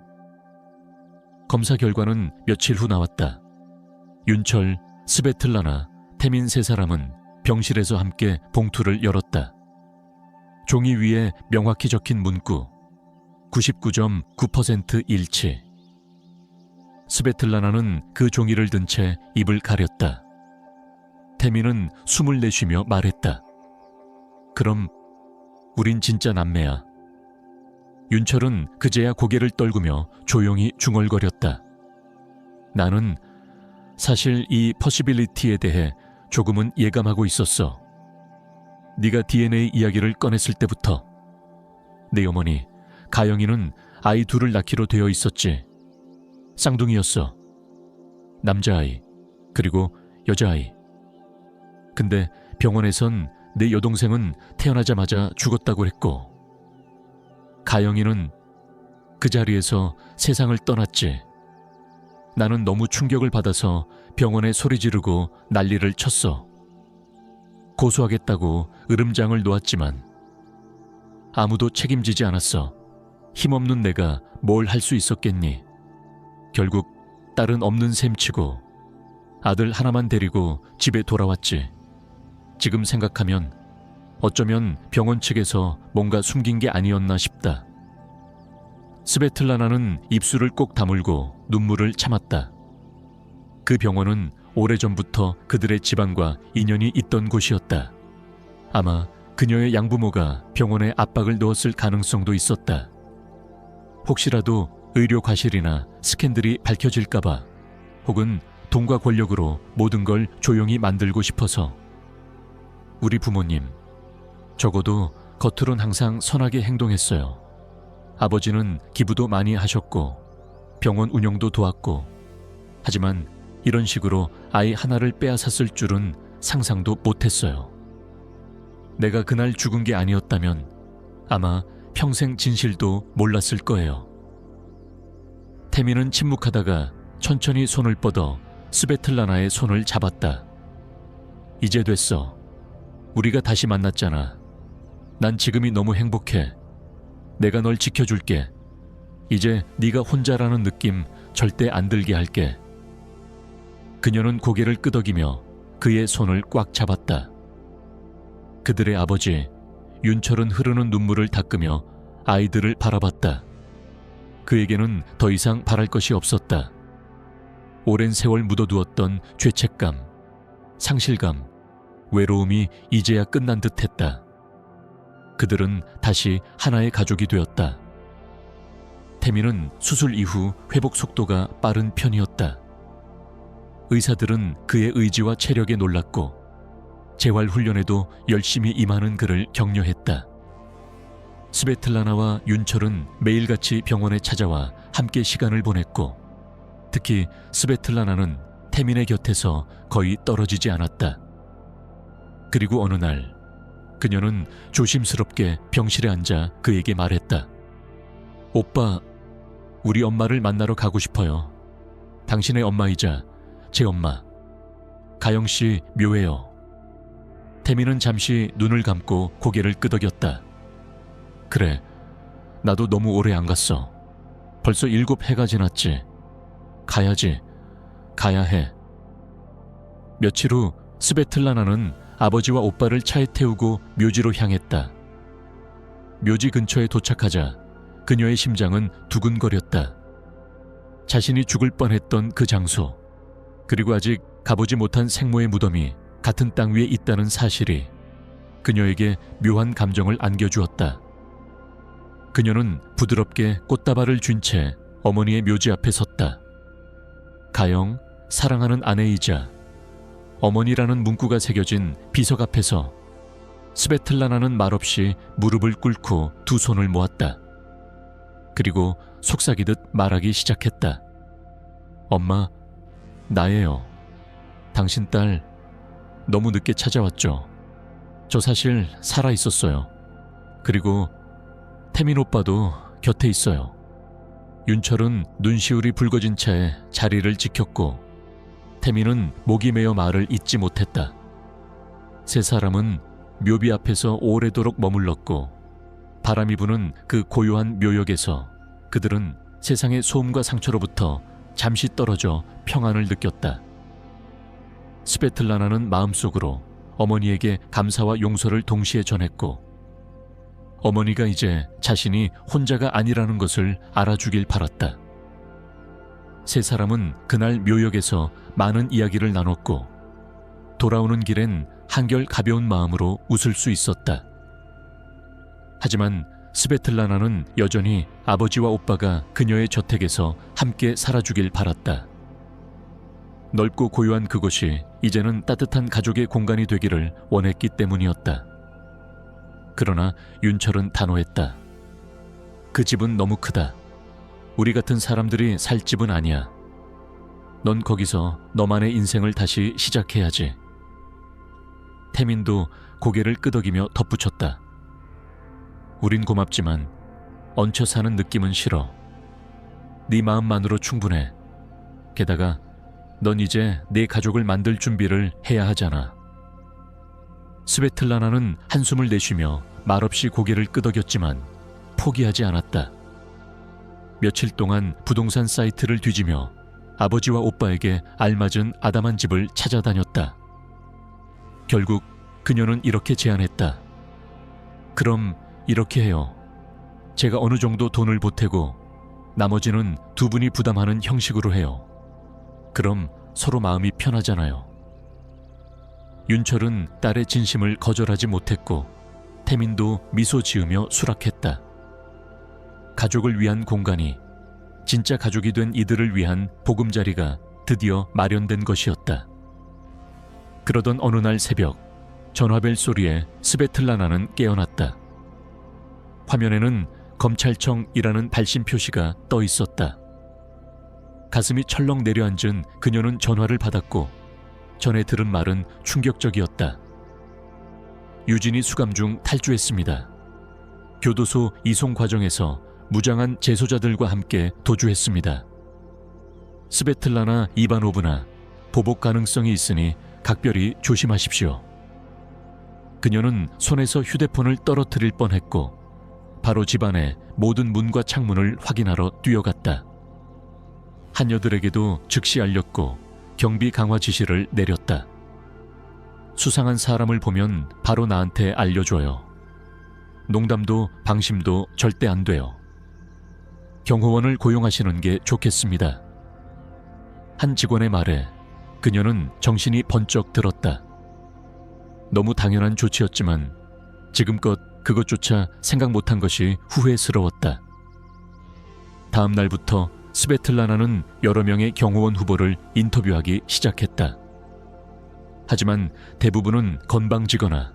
검사 결과는 며칠 후 나왔다. 윤철, 스베틀라나, 태민 세 사람은 병실에서 함께 봉투를 열었다. 종이 위에 명확히 적힌 문구 99.9% 일치. 스베틀라나는 그 종이를 든 채 입을 가렸다. 태민은 숨을 내쉬며 말했다. 그럼 우린 진짜 남매야. 윤철은 그제야 고개를 떨구며 조용히 중얼거렸다. 나는 사실 이 퍼시빌리티에 대해 조금은 예감하고 있었어. 네가 DNA 이야기를 꺼냈을 때부터. 내 어머니 가영이는 아이 둘을 낳기로 되어 있었지. 쌍둥이였어. 남자아이 그리고 여자아이. 근데 병원에선 내 여동생은 태어나자마자 죽었다고 했고 가영이는 그 자리에서 세상을 떠났지. 나는 너무 충격을 받아서 병원에 소리 지르고 난리를 쳤어. 고소하겠다고 으름장을 놓았지만 아무도 책임지지 않았어. 힘없는 내가 뭘 할 수 있었겠니. 결국 딸은 없는 셈치고 아들 하나만 데리고 집에 돌아왔지. 지금 생각하면 어쩌면 병원 측에서 뭔가 숨긴 게 아니었나 싶다. 스베틀라나는 입술을 꼭 다물고 눈물을 참았다. 그 병원은 오래전부터 그들의 집안과 인연이 있던 곳이었다. 아마 그녀의 양부모가 병원에 압박을 넣었을 가능성도 있었다. 혹시라도 의료 과실이나 스캔들이 밝혀질까봐, 혹은 돈과 권력으로 모든 걸 조용히 만들고 싶어서. 우리 부모님, 적어도 겉으론 항상 선하게 행동했어요. 아버지는 기부도 많이 하셨고 병원 운영도 도왔고, 하지만 이런 식으로 아이 하나를 빼앗았을 줄은 상상도 못했어요. 내가 그날 죽은 게 아니었다면 아마 평생 진실도 몰랐을 거예요. 태민은 침묵하다가 천천히 손을 뻗어 스베틀라나의 손을 잡았다. 이제 됐어. 우리가 다시 만났잖아. 난 지금이 너무 행복해. 내가 널 지켜줄게. 이제 네가 혼자라는 느낌 절대 안 들게 할게. 그녀는 고개를 끄덕이며 그의 손을 꽉 잡았다. 그들의 아버지 윤철은 흐르는 눈물을 닦으며 아이들을 바라봤다. 그에게는 더 이상 바랄 것이 없었다. 오랜 세월 묻어두었던 죄책감, 상실감, 외로움이 이제야 끝난 듯했다. 그들은 다시 하나의 가족이 되었다. 태민은 수술 이후 회복 속도가 빠른 편이었다. 의사들은 그의 의지와 체력에 놀랐고 재활 훈련에도 열심히 임하는 그를 격려했다. 스베틀라나와 윤철은 매일같이 병원에 찾아와 함께 시간을 보냈고, 특히 스베틀라나는 태민의 곁에서 거의 떨어지지 않았다. 그리고 어느 날 그녀는 조심스럽게 병실에 앉아 그에게 말했다. 오빠, 우리 엄마를 만나러 가고 싶어요. 당신의 엄마이자 제 엄마. 가영씨 묘해요. 태민은 잠시 눈을 감고 고개를 끄덕였다. 그래, 나도 너무 오래 안 갔어. 벌써 7해가 지났지. 가야지. 가야 해. 며칠 후 스베틀라나는 아버지와 오빠를 차에 태우고 묘지로 향했다. 묘지 근처에 도착하자 그녀의 심장은 두근거렸다. 자신이 죽을 뻔했던 그 장소, 그리고 아직 가보지 못한 생모의 무덤이 같은 땅 위에 있다는 사실이 그녀에게 묘한 감정을 안겨주었다. 그녀는 부드럽게 꽃다발을 쥔 채 어머니의 묘지 앞에 섰다. 가영, 사랑하는 아내이자 어머니라는 문구가 새겨진 비석 앞에서 스베틀라나는 말없이 무릎을 꿇고 두 손을 모았다. 그리고 속삭이듯 말하기 시작했다. 엄마, 나예요. 당신 딸 너무 늦게 찾아왔죠. 저 사실 살아있었어요. 그리고 태민 오빠도 곁에 있어요. 윤철은 눈시울이 붉어진 채 자리를 지켰고 태민은 목이 메어 말을 잇지 못했다. 세 사람은 묘비 앞에서 오래도록 머물렀고 바람이 부는 그 고요한 묘역에서 그들은 세상의 소음과 상처로부터 잠시 떨어져 평안을 느꼈다. 스베틀라나는 마음속으로 어머니에게 감사와 용서를 동시에 전했고 어머니가 이제 자신이 혼자가 아니라는 것을 알아주길 바랐다. 세 사람은 그날 묘역에서 많은 이야기를 나눴고 돌아오는 길엔 한결 가벼운 마음으로 웃을 수 있었다. 하지만 스베틀라나는 여전히 아버지와 오빠가 그녀의 저택에서 함께 살아주길 바랐다. 넓고 고요한 그곳이 이제는 따뜻한 가족의 공간이 되기를 원했기 때문이었다. 그러나 윤철은 단호했다. 그 집은 너무 크다. 우리 같은 사람들이 살 집은 아니야. 넌 거기서 너만의 인생을 다시 시작해야지. 태민도 고개를 끄덕이며 덧붙였다. 우린 고맙지만 얹혀 사는 느낌은 싫어. 네 마음만으로 충분해. 게다가 넌 이제 네 가족을 만들 준비를 해야 하잖아. 스베틀라나는 한숨을 내쉬며 말없이 고개를 끄덕였지만 포기하지 않았다. 며칠 동안 부동산 사이트를 뒤지며 아버지와 오빠에게 알맞은 아담한 집을 찾아다녔다. 결국 그녀는 이렇게 제안했다. 그럼 이렇게 해요. 제가 어느 정도 돈을 보태고 나머지는 두 분이 부담하는 형식으로 해요. 그럼 서로 마음이 편하잖아요. 윤철은 딸의 진심을 거절하지 못했고 태민도 미소 지으며 수락했다. 가족을 위한 공간이 진짜 가족이 된 이들을 위한 보금자리가 드디어 마련된 것이었다. 그러던 어느 날 새벽 전화벨 소리에 스베틀라나는 깨어났다. 화면에는 검찰청이라는 발신 표시가 떠 있었다. 가슴이 철렁 내려앉은 그녀는 전화를 받았고 전에 들은 말은 충격적이었다. 유진이 수감 중 탈주했습니다. 교도소 이송 과정에서 무장한 재소자들과 함께 도주했습니다. 스베틀라나 이바노브나 보복 가능성이 있으니 각별히 조심하십시오. 그녀는 손에서 휴대폰을 떨어뜨릴 뻔했고 바로 집안의 모든 문과 창문을 확인하러 뛰어갔다. 한여들에게도 즉시 알렸고 경비 강화 지시를 내렸다. 수상한 사람을 보면 바로 나한테 알려줘요. 농담도 방심도 절대 안 돼요. 경호원을 고용하시는 게 좋겠습니다. 한 직원의 말에 그녀는 정신이 번쩍 들었다. 너무 당연한 조치였지만 지금껏 그것조차 생각 못한 것이 후회스러웠다. 다음 날부터 스베틀라나는 여러 명의 경호원 후보를 인터뷰하기 시작했다. 하지만 대부분은 건방지거나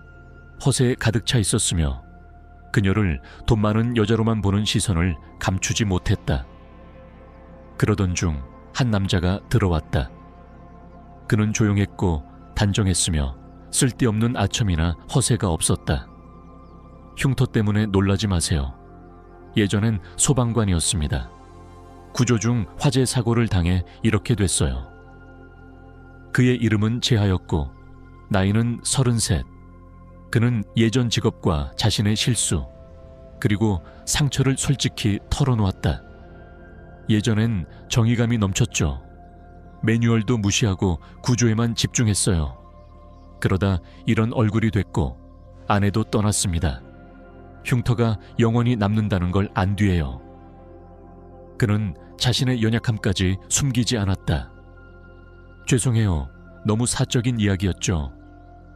허세에 가득 차 있었으며 그녀를 돈 많은 여자로만 보는 시선을 감추지 못했다. 그러던 중 한 남자가 들어왔다. 그는 조용했고 단정했으며 쓸데없는 아첨이나 허세가 없었다. 흉터 때문에 놀라지 마세요. 예전엔 소방관이었습니다. 구조 중 화재 사고를 당해 이렇게 됐어요. 그의 이름은 재하였고 나이는 33. 그는 예전 직업과 자신의 실수, 그리고 상처를 솔직히 털어놓았다. 예전엔 정의감이 넘쳤죠. 매뉴얼도 무시하고 구조에만 집중했어요. 그러다 이런 얼굴이 됐고 아내도 떠났습니다. 흉터가 영원히 남는다는 걸 안 뒤에요. 그는 자신의 연약함까지 숨기지 않았다. 죄송해요. 너무 사적인 이야기였죠.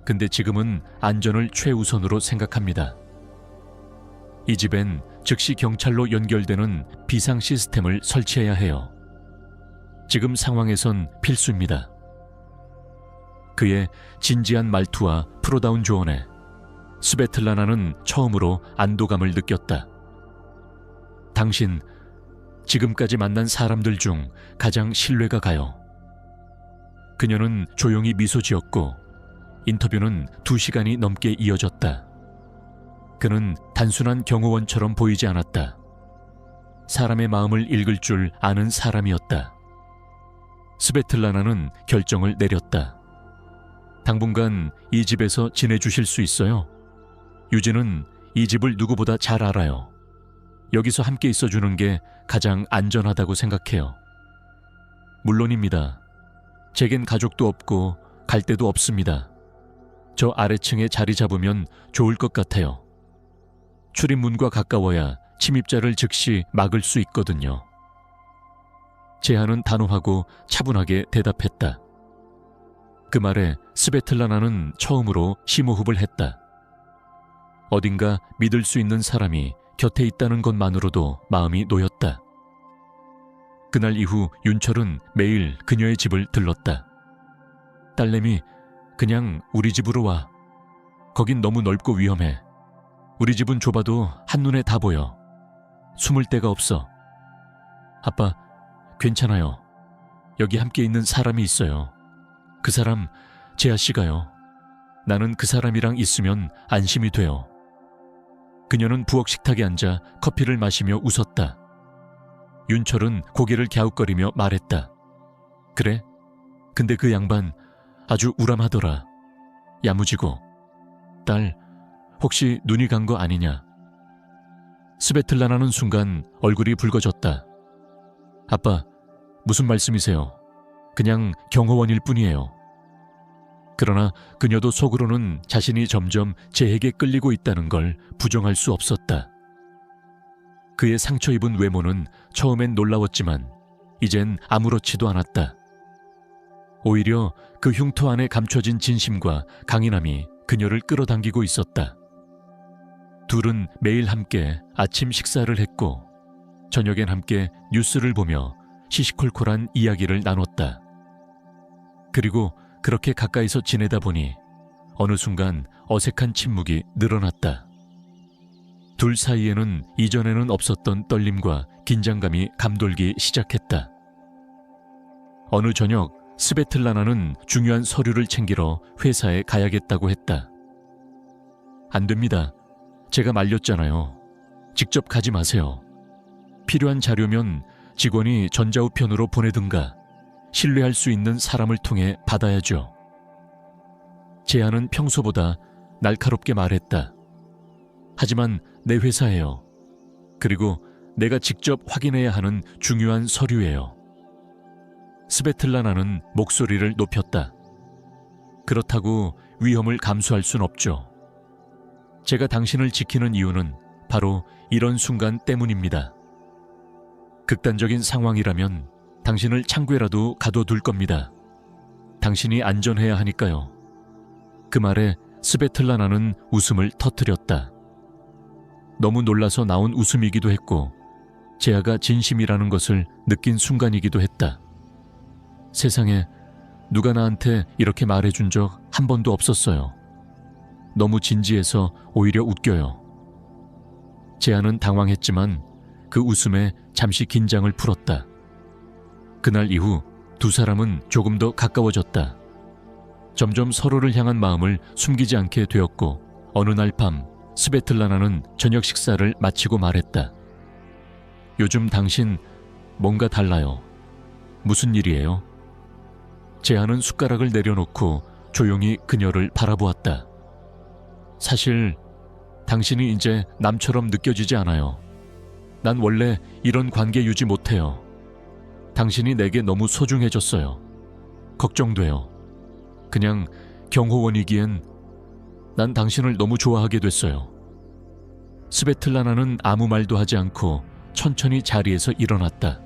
근데 지금은 안전을 최우선으로 생각합니다. 이 집엔 즉시 경찰로 연결되는 비상 시스템을 설치해야 해요. 지금 상황에선 필수입니다. 그의 진지한 말투와 프로다운 조언에 스베틀라나는 처음으로 안도감을 느꼈다. 당신, 지금까지 만난 사람들 중 가장 신뢰가 가요. 그녀는 조용히 미소 지었고 인터뷰는 2시간이 넘게 이어졌다. 그는 단순한 경호원처럼 보이지 않았다. 사람의 마음을 읽을 줄 아는 사람이었다. 스베틀라나는 결정을 내렸다. 당분간 이 집에서 지내주실 수 있어요? 유진은 이 집을 누구보다 잘 알아요. 여기서 함께 있어주는 게 가장 안전하다고 생각해요. 물론입니다. 제겐 가족도 없고 갈 데도 없습니다. 저 아래층에 자리 잡으면 좋을 것 같아요. 출입문과 가까워야 침입자를 즉시 막을 수 있거든요. 재하는 단호하고 차분하게 대답했다. 그 말에 스베틀라나는 처음으로 심호흡을 했다. 어딘가 믿을 수 있는 사람이 곁에 있다는 것만으로도 마음이 놓였다. 그날 이후 윤철은 매일 그녀의 집을 들렀다. 딸내미, 그냥 우리 집으로 와. 거긴 너무 넓고 위험해. 우리 집은 좁아도 한눈에 다 보여. 숨을 데가 없어. 아빠, 괜찮아요. 여기 함께 있는 사람이 있어요. 그 사람, 재하 씨가요. 나는 그 사람이랑 있으면 안심이 돼요. 그녀는 부엌 식탁에 앉아 커피를 마시며 웃었다. 윤철은 고개를 갸웃거리며 말했다. 그래? 근데 그 양반 아주 우람하더라. 야무지고. 딸, 혹시 눈이 간 거 아니냐? 스베틀라나는 순간 얼굴이 붉어졌다. 아빠, 무슨 말씀이세요? 그냥 경호원일 뿐이에요. 그러나 그녀도 속으로는 자신이 점점 재에게 끌리고 있다는 걸 부정할 수 없었다. 그의 상처 입은 외모는 처음엔 놀라웠지만 이젠 아무렇지도 않았다. 오히려 그 흉터 안에 감춰진 진심과 강인함이 그녀를 끌어당기고 있었다. 둘은 매일 함께 아침 식사를 했고 저녁엔 함께 뉴스를 보며 시시콜콜한 이야기를 나눴다. 그리고 그렇게 가까이서 지내다 보니 어느 순간 어색한 침묵이 늘어났다. 둘 사이에는 이전에는 없었던 떨림과 긴장감이 감돌기 시작했다. 어느 저녁 스베틀라나는 중요한 서류를 챙기러 회사에 가야겠다고 했다. 안 됩니다. 제가 말렸잖아요. 직접 가지 마세요. 필요한 자료면 직원이 전자우편으로 보내든가 신뢰할 수 있는 사람을 통해 받아야죠. 재하는 평소보다 날카롭게 말했다. 하지만 내 회사예요. 그리고 내가 직접 확인해야 하는 중요한 서류예요. 스베틀라나는 목소리를 높였다. 그렇다고 위험을 감수할 순 없죠. 제가 당신을 지키는 이유는 바로 이런 순간 때문입니다. 극단적인 상황이라면 당신을 창고에라도 가둬둘 겁니다. 당신이 안전해야 하니까요. 그 말에 스베틀라나는 웃음을 터뜨렸다. 너무 놀라서 나온 웃음이기도 했고 재하가 진심이라는 것을 느낀 순간이기도 했다. 세상에 누가 나한테 이렇게 말해준 적 한 번도 없었어요. 너무 진지해서 오히려 웃겨요. 재하는 당황했지만 그 웃음에 잠시 긴장을 풀었다. 그날 이후 두 사람은 조금 더 가까워졌다. 점점 서로를 향한 마음을 숨기지 않게 되었고 어느 날 밤 스베틀라나는 저녁 식사를 마치고 말했다. 요즘 당신 뭔가 달라요. 무슨 일이에요? 제아는 숟가락을 내려놓고 조용히 그녀를 바라보았다. 사실 당신이 이제 남처럼 느껴지지 않아요. 난 원래 이런 관계 유지 못해요. 당신이 내게 너무 소중해졌어요. 걱정돼요. 그냥 경호원이기엔 난 당신을 너무 좋아하게 됐어요. 스베틀라나는 아무 말도 하지 않고 천천히 자리에서 일어났다.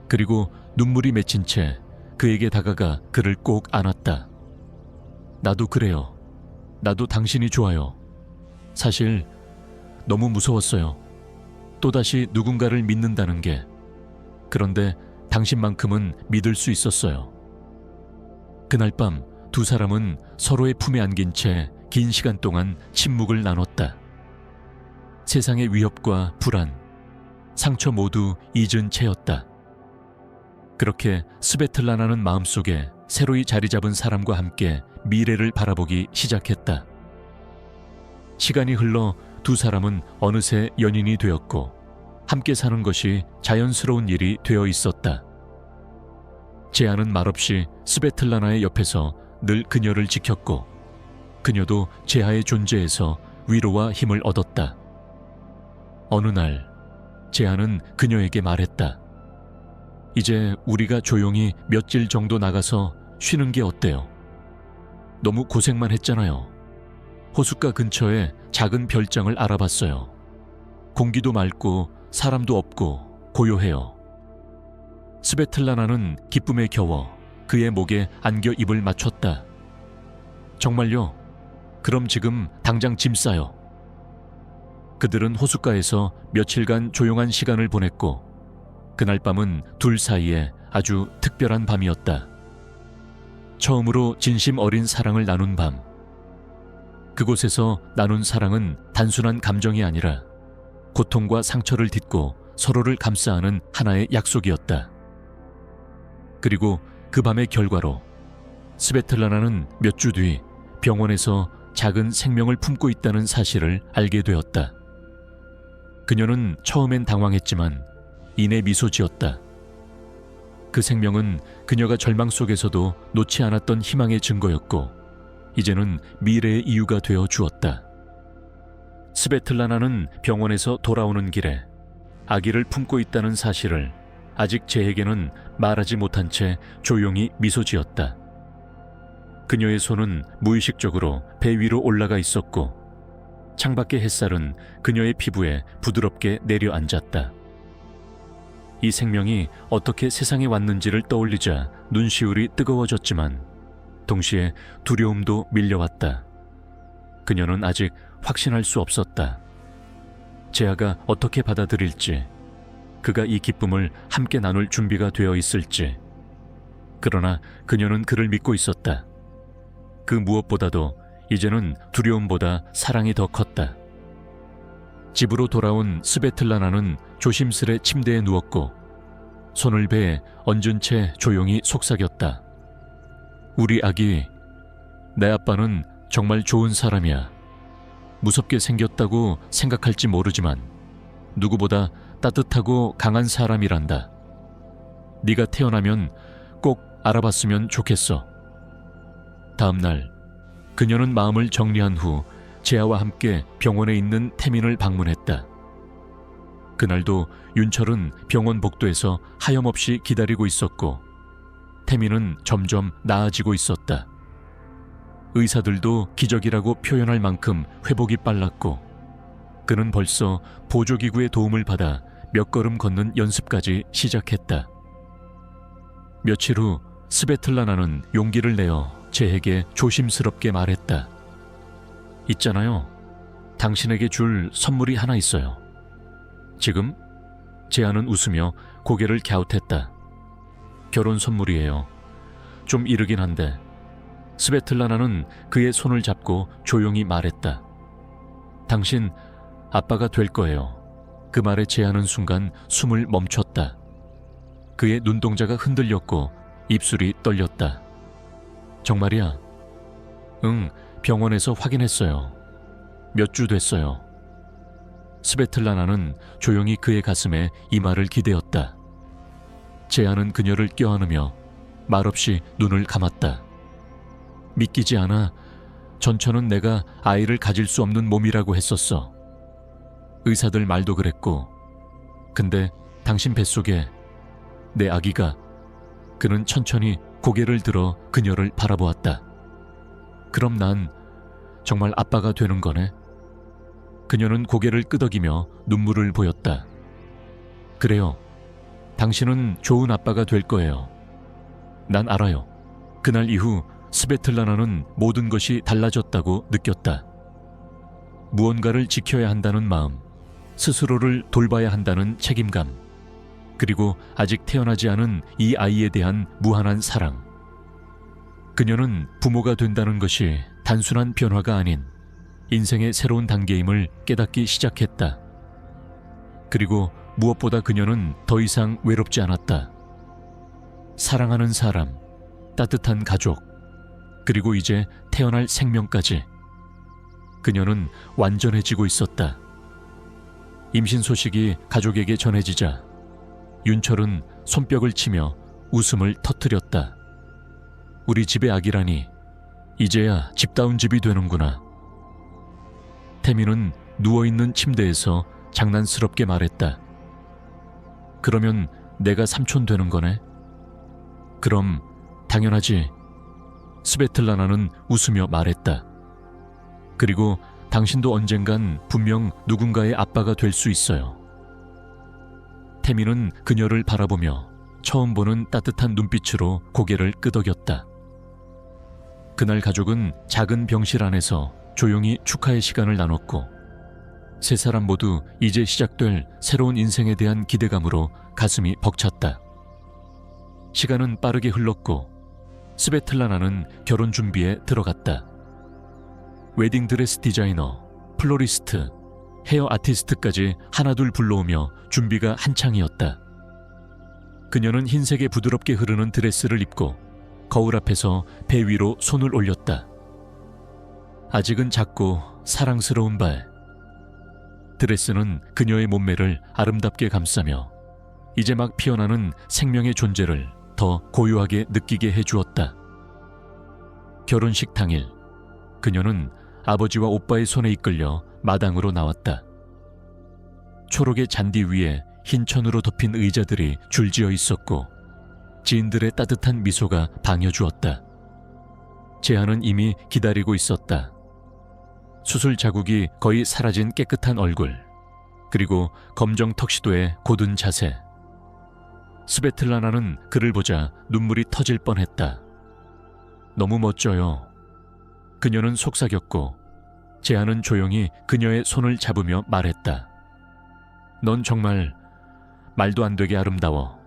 그리고 눈물이 맺힌 채 그에게 다가가 그를 꼭 안았다. 나도 그래요. 나도 당신이 좋아요. 사실 너무 무서웠어요. 또다시 누군가를 믿는다는 게. 그런데 당신만큼은 믿을 수 있었어요. 그날 밤 두 사람은 서로의 품에 안긴 채 긴 시간 동안 침묵을 나눴다. 세상의 위협과 불안, 상처 모두 잊은 채였다. 그렇게 스베틀라나는 마음속에 새로이 자리 잡은 사람과 함께 미래를 바라보기 시작했다. 시간이 흘러 두 사람은 어느새 연인이 되었고 함께 사는 것이 자연스러운 일이 되어 있었다. 제아는 말없이 스베틀라나의 옆에서 늘 그녀를 지켰고 그녀도 제아의 존재에서 위로와 힘을 얻었다. 어느 날 제아는 그녀에게 말했다. 이제 우리가 조용히 며칠 정도 나가서 쉬는 게 어때요? 너무 고생만 했잖아요. 호숫가 근처에 작은 별장을 알아봤어요. 공기도 맑고 사람도 없고 고요해요. 스베틀라나는 기쁨에 겨워 그의 목에 안겨 입을 맞췄다. 정말요? 그럼 지금 당장 짐 싸요. 그들은 호숫가에서 며칠간 조용한 시간을 보냈고 그날 밤은 둘 사이에 아주 특별한 밤이었다. 처음으로 진심 어린 사랑을 나눈 밤. 그곳에서 나눈 사랑은 단순한 감정이 아니라 고통과 상처를 딛고 서로를 감싸 안은 하나의 약속이었다. 그리고 그 밤의 결과로 스베틀라나는 몇 주 뒤 병원에서 작은 생명을 품고 있다는 사실을 알게 되었다. 그녀는 처음엔 당황했지만 이내 미소 지었다. 그 생명은 그녀가 절망 속에서도 놓지 않았던 희망의 증거였고 이제는 미래의 이유가 되어 주었다. 스베틀라나는 병원에서 돌아오는 길에 아기를 품고 있다는 사실을 아직 제에게는 말하지 못한 채 조용히 미소 지었다. 그녀의 손은 무의식적으로 배 위로 올라가 있었고 창밖의 햇살은 그녀의 피부에 부드럽게 내려앉았다. 이 생명이 어떻게 세상에 왔는지를 떠올리자 눈시울이 뜨거워졌지만 동시에 두려움도 밀려왔다. 그녀는 아직 확신할 수 없었다. 제아가 어떻게 받아들일지, 그가 이 기쁨을 함께 나눌 준비가 되어 있을지. 그러나 그녀는 그를 믿고 있었다. 그 무엇보다도 이제는 두려움보다 사랑이 더 컸다. 집으로 돌아온 스베틀라나는 조심스레 침대에 누웠고 손을 배에 얹은 채 조용히 속삭였다. 우리 아기, 내 아빠는 정말 좋은 사람이야. 무섭게 생겼다고 생각할지 모르지만 누구보다 따뜻하고 강한 사람이란다. 네가 태어나면 꼭 알아봤으면 좋겠어. 다음 날 그녀는 마음을 정리한 후 제아와 함께 병원에 있는 태민을 방문했다. 그날도 윤철은 병원 복도에서 하염없이 기다리고 있었고 태민은 점점 나아지고 있었다. 의사들도 기적이라고 표현할 만큼 회복이 빨랐고 그는 벌써 보조기구의 도움을 받아 몇 걸음 걷는 연습까지 시작했다. 며칠 후 스베틀라나는 용기를 내어 제에게 조심스럽게 말했다. 있잖아요. 당신에게 줄 선물이 하나 있어요. 지금? 제아는 웃으며 고개를 갸웃했다. 결혼 선물이에요. 좀 이르긴 한데. 스베틀라나는 그의 손을 잡고 조용히 말했다. 당신 아빠가 될 거예요. 그 말에 제아는 순간 숨을 멈췄다. 그의 눈동자가 흔들렸고 입술이 떨렸다. 정말이야? 응, 병원에서 확인했어요. 몇 주 됐어요. 스베틀라나는 조용히 그의 가슴에 이마를 기대었다. 제아는 그녀를 껴안으며 말없이 눈을 감았다. 믿기지 않아. 전처는 내가 아이를 가질 수 없는 몸이라고 했었어. 의사들 말도 그랬고. 근데 당신 뱃속에 내 아기가. 그는 천천히 고개를 들어 그녀를 바라보았다. 그럼 난 정말 아빠가 되는 거네? 그녀는 고개를 끄덕이며 눈물을 보였다. 그래요. 당신은 좋은 아빠가 될 거예요. 난 알아요. 그날 이후 스베틀라나는 모든 것이 달라졌다고 느꼈다. 무언가를 지켜야 한다는 마음, 스스로를 돌봐야 한다는 책임감, 그리고 아직 태어나지 않은 이 아이에 대한 무한한 사랑. 그녀는 부모가 된다는 것이 단순한 변화가 아닌 인생의 새로운 단계임을 깨닫기 시작했다. 그리고 무엇보다 그녀는 더 이상 외롭지 않았다. 사랑하는 사람, 따뜻한 가족, 그리고 이제 태어날 생명까지. 그녀는 완전해지고 있었다. 임신 소식이 가족에게 전해지자 윤철은 손뼉을 치며 웃음을 터뜨렸다. 우리 집의 아기라니, 이제야 집다운 집이 되는구나. 태민은 누워있는 침대에서 장난스럽게 말했다. 그러면 내가 삼촌 되는 거네? 그럼 당연하지. 스베틀라나는 웃으며 말했다. 그리고 당신도 언젠간 분명 누군가의 아빠가 될 수 있어요. 태민은 그녀를 바라보며 처음 보는 따뜻한 눈빛으로 고개를 끄덕였다. 그날 가족은 작은 병실 안에서 조용히 축하의 시간을 나눴고, 세 사람 모두 이제 시작될 새로운 인생에 대한 기대감으로 가슴이 벅찼다. 시간은 빠르게 흘렀고 스베틀라나는 결혼 준비에 들어갔다. 웨딩드레스 디자이너, 플로리스트, 헤어 아티스트까지 하나둘 불러오며 준비가 한창이었다. 그녀는 흰색의 부드럽게 흐르는 드레스를 입고 거울 앞에서 배 위로 손을 올렸다. 아직은 작고 사랑스러운 발. 드레스는 그녀의 몸매를 아름답게 감싸며 이제 막 피어나는 생명의 존재를 더 고요하게 느끼게 해주었다. 결혼식 당일, 그녀는 아버지와 오빠의 손에 이끌려 마당으로 나왔다. 초록의 잔디 위에 흰 천으로 덮인 의자들이 줄지어 있었고 지인들의 따뜻한 미소가 반겨주었다. 제아는 이미 기다리고 있었다. 수술 자국이 거의 사라진 깨끗한 얼굴, 그리고 검정 턱시도의 곧은 자세. 스베틀라나는 그를 보자 눈물이 터질 뻔했다. 너무 멋져요. 그녀는 속삭였고 제아는 조용히 그녀의 손을 잡으며 말했다. 넌 정말 말도 안 되게 아름다워.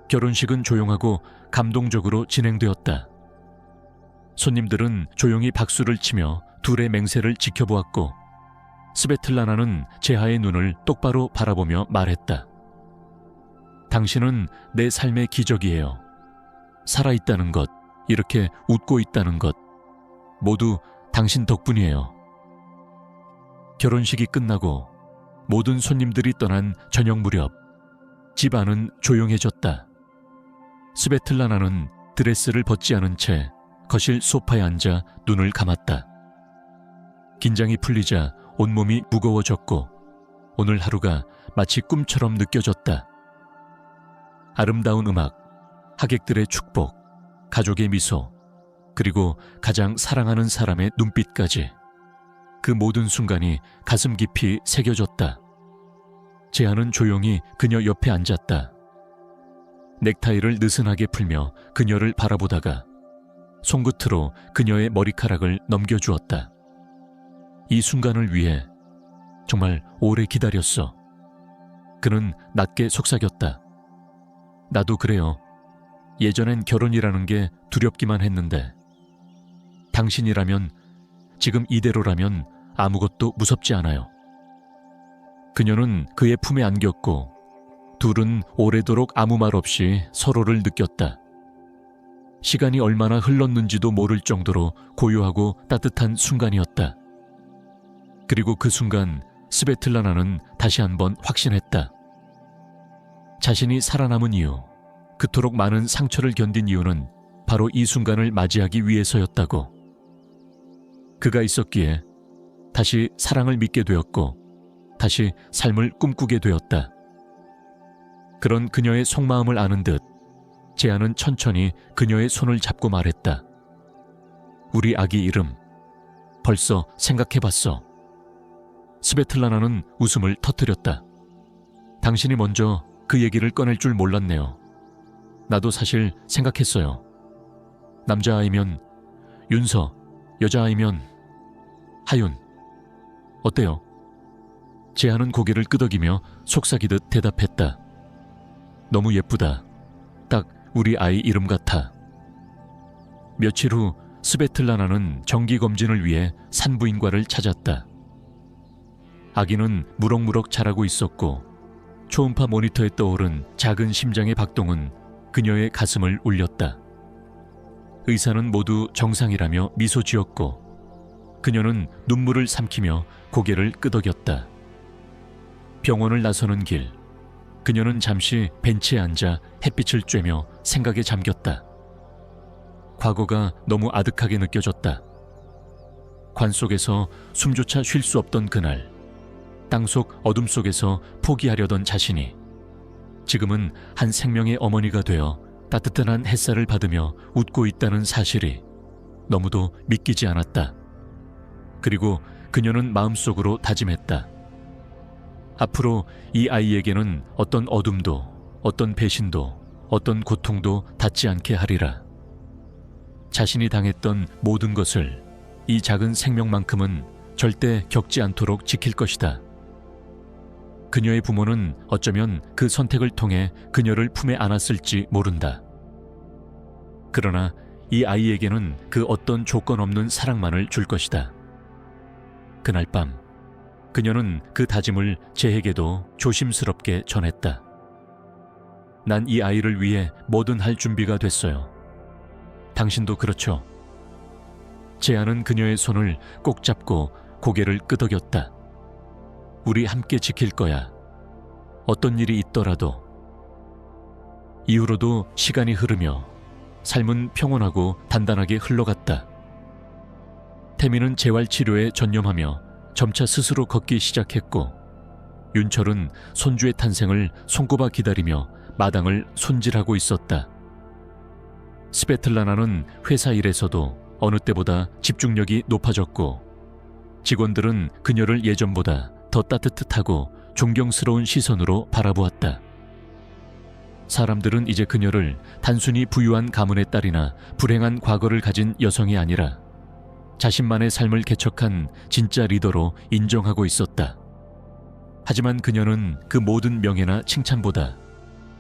결혼식은 조용하고 감동적으로 진행되었다. 손님들은 조용히 박수를 치며 둘의 맹세를 지켜보았고 스베틀라나는 제아의 눈을 똑바로 바라보며 말했다. 당신은 내 삶의 기적이에요. 살아있다는 것, 이렇게 웃고 있다는 것, 모두 당신 덕분이에요. 결혼식이 끝나고 모든 손님들이 떠난 저녁 무렵 집 안은 조용해졌다. 스베틀라나는 드레스를 벗지 않은 채 거실 소파에 앉아 눈을 감았다. 긴장이 풀리자 온몸이 무거워졌고 오늘 하루가 마치 꿈처럼 느껴졌다. 아름다운 음악, 하객들의 축복, 가족의 미소, 그리고 가장 사랑하는 사람의 눈빛까지. 그 모든 순간이 가슴 깊이 새겨졌다. 제아는 조용히 그녀 옆에 앉았다. 넥타이를 느슨하게 풀며 그녀를 바라보다가 손끝으로 그녀의 머리카락을 넘겨주었다. 이 순간을 위해 정말 오래 기다렸어. 그는 낮게 속삭였다. 나도 그래요. 예전엔 결혼이라는 게 두렵기만 했는데 당신이라면, 지금 이대로라면 아무것도 무섭지 않아요. 그녀는 그의 품에 안겼고 둘은 오래도록 아무 말 없이 서로를 느꼈다. 시간이 얼마나 흘렀는지도 모를 정도로 고요하고 따뜻한 순간이었다. 그리고 그 순간 스베틀라나는 다시 한번 확신했다. 자신이 살아남은 이유, 그토록 많은 상처를 견딘 이유는 바로 이 순간을 맞이하기 위해서였다고. 그가 있었기에 다시 사랑을 믿게 되었고 다시 삶을 꿈꾸게 되었다. 그런 그녀의 속마음을 아는 듯 제아는 천천히 그녀의 손을 잡고 말했다. 우리 아기 이름 벌써 생각해봤어. 스베틀라나는 웃음을 터뜨렸다. 당신이 먼저 그 얘기를 꺼낼 줄 몰랐네요. 나도 사실 생각했어요. 남자아이면 윤서, 여자아이면 하윤. 어때요? 제아는 고개를 끄덕이며 속삭이듯 대답했다. 너무 예쁘다. 딱 우리 아이 이름 같아. 며칠 후 스베틀라나는 정기검진을 위해 산부인과를 찾았다. 아기는 무럭무럭 자라고 있었고 초음파 모니터에 떠오른 작은 심장의 박동은 그녀의 가슴을 울렸다. 의사는 모두 정상이라며 미소 지었고 그녀는 눈물을 삼키며 고개를 끄덕였다. 병원을 나서는 길, 그녀는 잠시 벤치에 앉아 햇빛을 쬐며 생각에 잠겼다. 과거가 너무 아득하게 느껴졌다. 관 속에서 숨조차 쉴 수 없던 그날, 땅속 어둠 속에서 포기하려던 자신이 지금은 한 생명의 어머니가 되어 따뜻한 햇살을 받으며 웃고 있다는 사실이 너무도 믿기지 않았다. 그리고 그녀는 마음속으로 다짐했다. 앞으로 이 아이에게는 어떤 어둠도, 어떤 배신도, 어떤 고통도 닿지 않게 하리라. 자신이 당했던 모든 것을 이 작은 생명만큼은 절대 겪지 않도록 지킬 것이다. 그녀의 부모는 어쩌면 그 선택을 통해 그녀를 품에 안았을지 모른다. 그러나 이 아이에게는 그 어떤 조건 없는 사랑만을 줄 것이다. 그날 밤 그녀는 그 다짐을 제에게도 조심스럽게 전했다. 난 이 아이를 위해 뭐든 할 준비가 됐어요. 당신도 그렇죠? 제아는 그녀의 손을 꼭 잡고 고개를 끄덕였다. 우리 함께 지킬 거야. 어떤 일이 있더라도. 이후로도 시간이 흐르며 삶은 평온하고 단단하게 흘러갔다. 태미는 재활치료에 전념하며 점차 스스로 걷기 시작했고 윤철은 손주의 탄생을 손꼽아 기다리며 마당을 손질하고 있었다. 스베틀라나는 회사 일에서도 어느 때보다 집중력이 높아졌고 직원들은 그녀를 예전보다 더 따뜻하고 존경스러운 시선으로 바라보았다. 사람들은 이제 그녀를 단순히 부유한 가문의 딸이나 불행한 과거를 가진 여성이 아니라 자신만의 삶을 개척한 진짜 리더로 인정하고 있었다. 하지만 그녀는 그 모든 명예나 칭찬보다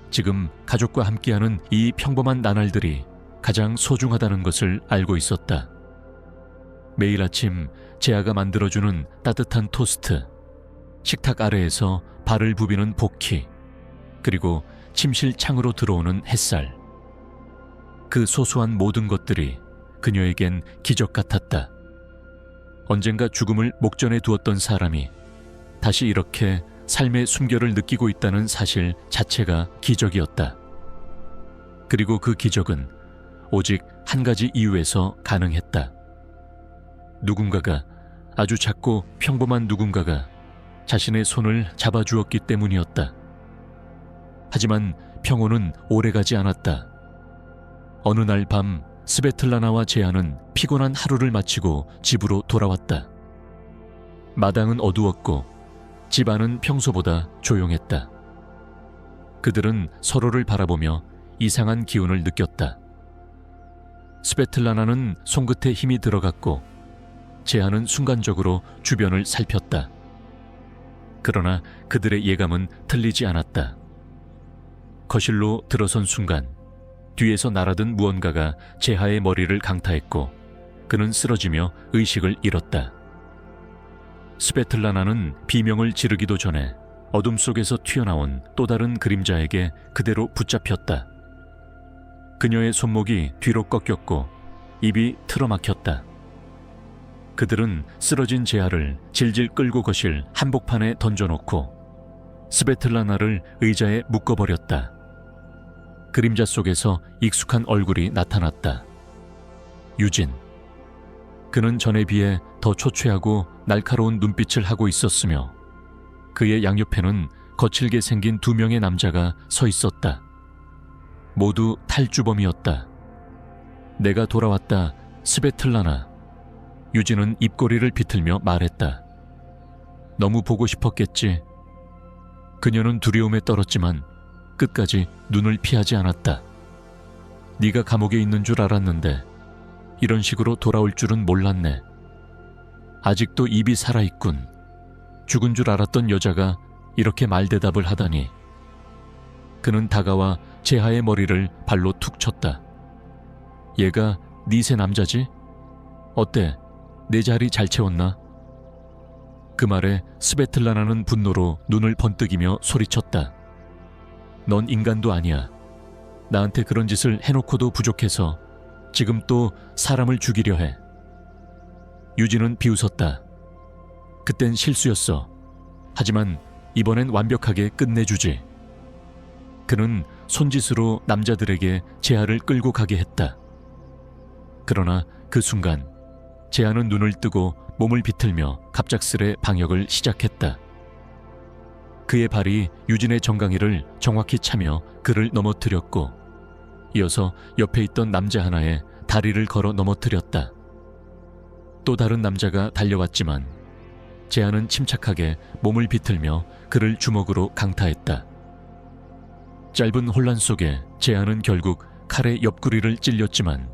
지금 가족과 함께하는 이 평범한 나날들이 가장 소중하다는 것을 알고 있었다. 매일 아침 제아가 만들어주는 따뜻한 토스트, 식탁 아래에서 발을 부비는 복희, 그리고 침실 창으로 들어오는 햇살. 그 소소한 모든 것들이 그녀에겐 기적 같았다. 언젠가 죽음을 목전에 두었던 사람이 다시 이렇게 삶의 숨결을 느끼고 있다는 사실 자체가 기적이었다. 그리고 그 기적은 오직 한 가지 이유에서 가능했다. 누군가가, 아주 작고 평범한 누군가가 자신의 손을 잡아주었기 때문이었다. 하지만 평온은 오래가지 않았다. 어느 날 밤 스베틀라나와 제아는 피곤한 하루를 마치고 집으로 돌아왔다. 마당은 어두웠고 집 안은 평소보다 조용했다. 그들은 서로를 바라보며 이상한 기운을 느꼈다. 스베틀라나는 손끝에 힘이 들어갔고 제아는 순간적으로 주변을 살폈다. 그러나 그들의 예감은 틀리지 않았다. 거실로 들어선 순간 뒤에서 날아든 무언가가 제아의 머리를 강타했고 그는 쓰러지며 의식을 잃었다. 스베틀라나는 비명을 지르기도 전에 어둠 속에서 튀어나온 또 다른 그림자에게 그대로 붙잡혔다. 그녀의 손목이 뒤로 꺾였고 입이 틀어막혔다. 그들은 쓰러진 재하를 질질 끌고 거실 한복판에 던져놓고 스베틀라나를 의자에 묶어버렸다. 그림자 속에서 익숙한 얼굴이 나타났다. 유진. 그는 전에 비해 더 초췌하고 날카로운 눈빛을 하고 있었으며 그의 양옆에는 거칠게 생긴 2명의 남자가 서 있었다. 모두 탈주범이었다. 내가 돌아왔다, 스베틀라나. 유진은 입꼬리를 비틀며 말했다. 너무 보고 싶었겠지. 그녀는 두려움에 떨었지만 끝까지 눈을 피하지 않았다. 네가 감옥에 있는 줄 알았는데 이런 식으로 돌아올 줄은 몰랐네. 아직도 입이 살아있군. 죽은 줄 알았던 여자가 이렇게 말대답을 하다니. 그는 다가와 재하의 머리를 발로 툭 쳤다. 얘가 네 새 남자지? 어때? 내 자리 잘 채웠나? 그 말에 스베틀라나는 분노로 눈을 번뜩이며 소리쳤다. 넌 인간도 아니야. 나한테 그런 짓을 해놓고도 부족해서 지금 또 사람을 죽이려 해. 유진은 비웃었다. 그땐 실수였어. 하지만 이번엔 완벽하게 끝내주지. 그는 손짓으로 남자들에게 재하를 끌고 가게 했다. 그러나 그 순간 재하는 눈을 뜨고 몸을 비틀며 갑작스레 방역을 시작했다. 그의 발이 유진의 정강이를 정확히 차며 그를 넘어뜨렸고 이어서 옆에 있던 남자 하나의 다리를 걸어 넘어뜨렸다. 또 다른 남자가 달려왔지만 재하는 침착하게 몸을 비틀며 그를 주먹으로 강타했다. 짧은 혼란 속에 재하는 결국 칼의 옆구리를 찔렸지만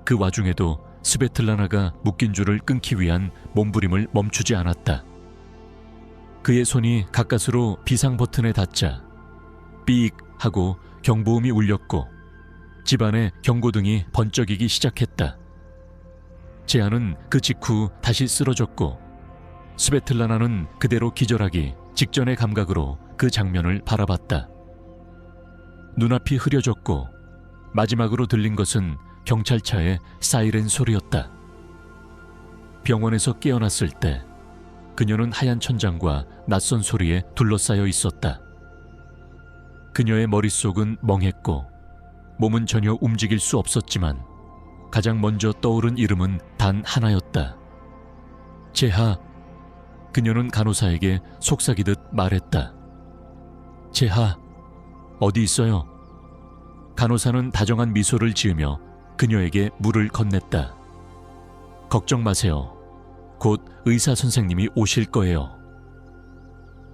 그 와중에도 스베틀라나가 묶인 줄을 끊기 위한 몸부림을 멈추지 않았다. 그의 손이 가까스로 비상 버튼에 닿자 삐익 하고 경보음이 울렸고 집안의 경고등이 번쩍이기 시작했다. 재하는 그 직후 다시 쓰러졌고 스베틀라나는 그대로 기절하기 직전의 감각으로 그 장면을 바라봤다. 눈앞이 흐려졌고 마지막으로 들린 것은 경찰차의 사이렌 소리였다. 병원에서 깨어났을 때 그녀는 하얀 천장과 낯선 소리에 둘러싸여 있었다. 그녀의 머릿속은 멍했고 몸은 전혀 움직일 수 없었지만 가장 먼저 떠오른 이름은 단 하나였다. 재하. 그녀는 간호사에게 속삭이듯 말했다. 재하, 어디 있어요? 간호사는 다정한 미소를 지으며 그녀에게 물을 건넸다. 걱정 마세요. 곧 의사 선생님이 오실 거예요.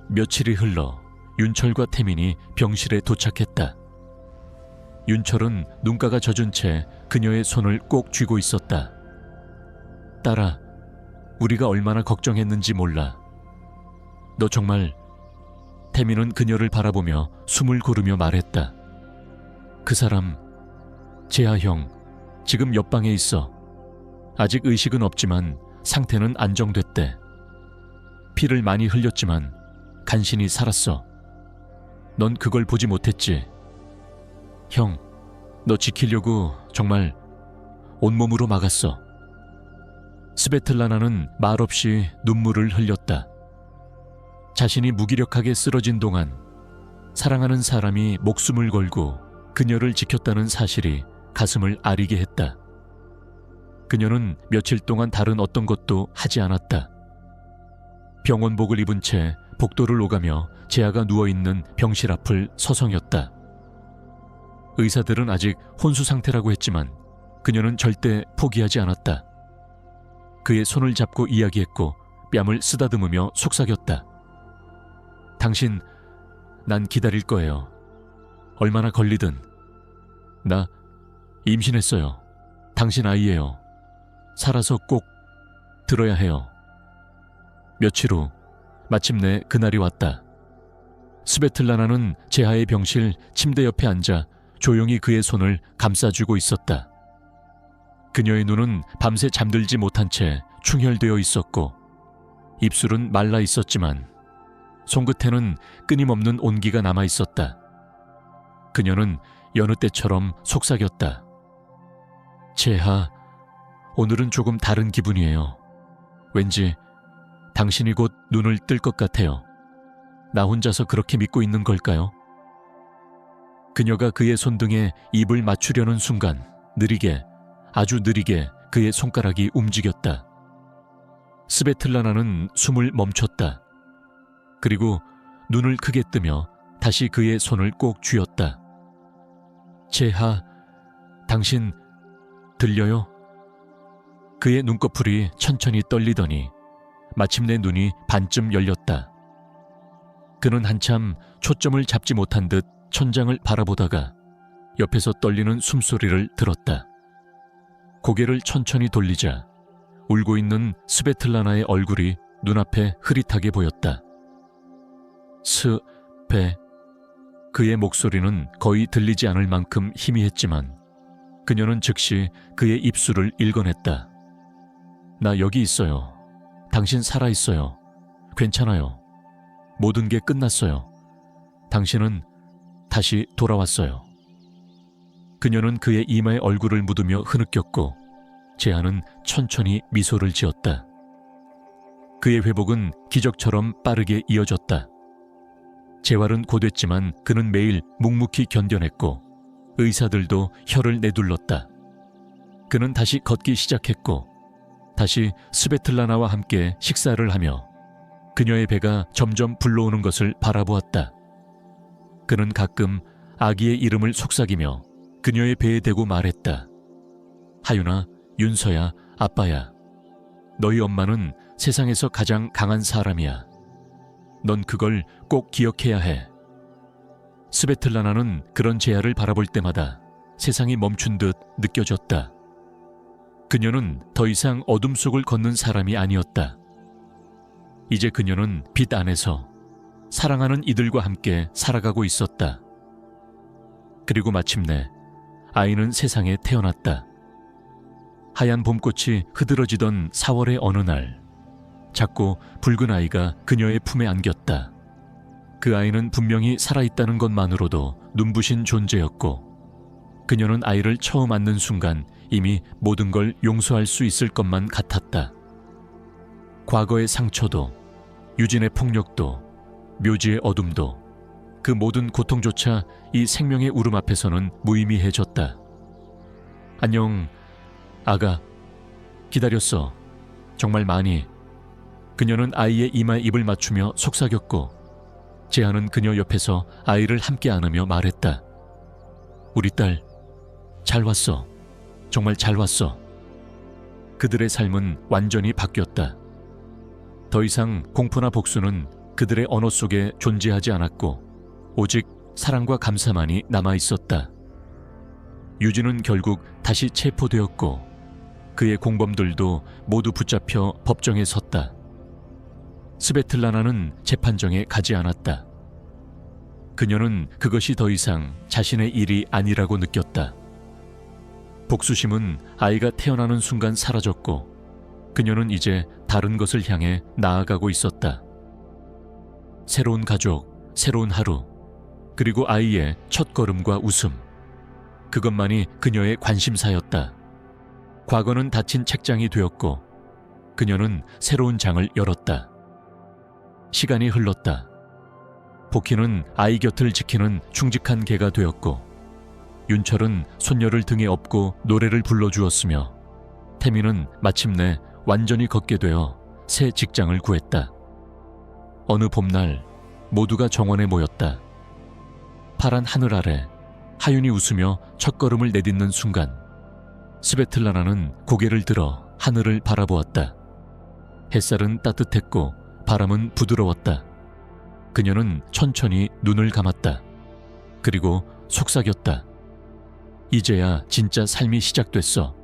며칠이 흘러 윤철과 태민이 병실에 도착했다. 윤철은 눈가가 젖은 채 그녀의 손을 꼭 쥐고 있었다. 딸아, 우리가 얼마나 걱정했는지 몰라. 너 정말... 태민은 그녀를 바라보며 숨을 고르며 말했다. 그 사람, 재하 형, 지금 옆방에 있어. 아직 의식은 없지만 상태는 안정됐대. 피를 많이 흘렸지만 간신히 살았어. 넌 그걸 보지 못했지. 형, 너 지키려고 정말 온몸으로 막았어. 스베틀라나는 말없이 눈물을 흘렸다. 자신이 무기력하게 쓰러진 동안 사랑하는 사람이 목숨을 걸고 그녀를 지켰다는 사실이 가슴을 아리게 했다. 그녀는 며칠 동안 다른 어떤 것도 하지 않았다. 병원복을 입은 채 복도를 오가며 재하가 누워있는 병실 앞을 서성였다. 의사들은 아직 혼수 상태라고 했지만 그녀는 절대 포기하지 않았다. 그의 손을 잡고 이야기했고 뺨을 쓰다듬으며 속삭였다. 당신, 난 기다릴 거예요. 얼마나 걸리든. 나 임신했어요. 당신 아이예요. 살아서 꼭 들어야 해요. 며칠 후 마침내 그날이 왔다. 스베틀라나는 재하의 병실 침대 옆에 앉아 조용히 그의 손을 감싸주고 있었다. 그녀의 눈은 밤새 잠들지 못한 채 충혈되어 있었고 입술은 말라 있었지만 손끝에는 끊임없는 온기가 남아 있었다. 그녀는 여느 때처럼 속삭였다. 재하, 오늘은 조금 다른 기분이에요. 왠지 당신이 곧 눈을 뜰 것 같아요. 나 혼자서 그렇게 믿고 있는 걸까요? 그녀가 그의 손등에 입을 맞추려는 순간 느리게, 아주 느리게 그의 손가락이 움직였다. 스베틀라나는 숨을 멈췄다. 그리고 눈을 크게 뜨며 다시 그의 손을 꼭 쥐었다. 재하, 당신 들려요? 그의 눈꺼풀이 천천히 떨리더니 마침내 눈이 반쯤 열렸다. 그는 한참 초점을 잡지 못한 듯 천장을 바라보다가 옆에서 떨리는 숨소리를 들었다. 고개를 천천히 돌리자 울고 있는 스베틀라나의 얼굴이 눈앞에 흐릿하게 보였다. 그의 목소리는 거의 들리지 않을 만큼 희미했지만 그녀는 즉시 그의 입술을 읽어냈다. 나 여기 있어요. 당신 살아있어요. 괜찮아요. 모든 게 끝났어요. 당신은 다시 돌아왔어요. 그녀는 그의 이마에 얼굴을 묻으며 흐느꼈고 재하는 천천히 미소를 지었다. 그의 회복은 기적처럼 빠르게 이어졌다. 재활은 고됐지만 그는 매일 묵묵히 견뎌냈고 의사들도 혀를 내둘렀다. 그는 다시 걷기 시작했고 다시 스베틀라나와 함께 식사를 하며 그녀의 배가 점점 불러오는 것을 바라보았다. 그는 가끔 아기의 이름을 속삭이며 그녀의 배에 대고 말했다. 하윤아, 윤서야, 아빠야. 너희 엄마는 세상에서 가장 강한 사람이야. 넌 그걸 꼭 기억해야 해. 스베틀라나는 그런 재하를 바라볼 때마다 세상이 멈춘 듯 느껴졌다. 그녀는 더 이상 어둠 속을 걷는 사람이 아니었다. 이제 그녀는 빛 안에서 사랑하는 이들과 함께 살아가고 있었다. 그리고 마침내 아이는 세상에 태어났다. 하얀 봄꽃이 흐드러지던 4월의 어느 날, 작고 붉은 아이가 그녀의 품에 안겼다. 그 아이는 분명히 살아있다는 것만으로도 눈부신 존재였고 그녀는 아이를 처음 안는 순간 이미 모든 걸 용서할 수 있을 것만 같았다. 과거의 상처도, 유진의 폭력도, 묘지의 어둠도, 그 모든 고통조차 이 생명의 울음 앞에서는 무의미해졌다. 안녕, 아가. 기다렸어. 정말 많이. 그녀는 아이의 이마에 입을 맞추며 속삭였고 재하는 그녀 옆에서 아이를 함께 안으며 말했다. 우리 딸, 잘 왔어. 정말 잘 왔어. 그들의 삶은 완전히 바뀌었다. 더 이상 공포나 복수는 그들의 언어 속에 존재하지 않았고 오직 사랑과 감사만이 남아있었다. 유진은 결국 다시 체포되었고 그의 공범들도 모두 붙잡혀 법정에 섰다. 스베틀라나는 재판정에 가지 않았다. 그녀는 그것이 더 이상 자신의 일이 아니라고 느꼈다. 복수심은 아이가 태어나는 순간 사라졌고 그녀는 이제 다른 것을 향해 나아가고 있었다. 새로운 가족, 새로운 하루, 그리고 아이의 첫걸음과 웃음. 그것만이 그녀의 관심사였다. 과거는 닫힌 책장이 되었고 그녀는 새로운 장을 열었다. 시간이 흘렀다. 복희는 아이 곁을 지키는 충직한 개가 되었고 윤철은 손녀를 등에 업고 노래를 불러주었으며 태민은 마침내 완전히 걷게 되어 새 직장을 구했다. 어느 봄날 모두가 정원에 모였다. 파란 하늘 아래 하윤이 웃으며 첫걸음을 내딛는 순간 스베틀라나는 고개를 들어 하늘을 바라보았다. 햇살은 따뜻했고 바람은 부드러웠다. 그녀는 천천히 눈을 감았다. 그리고 속삭였다. 이제야 진짜 삶이 시작됐어.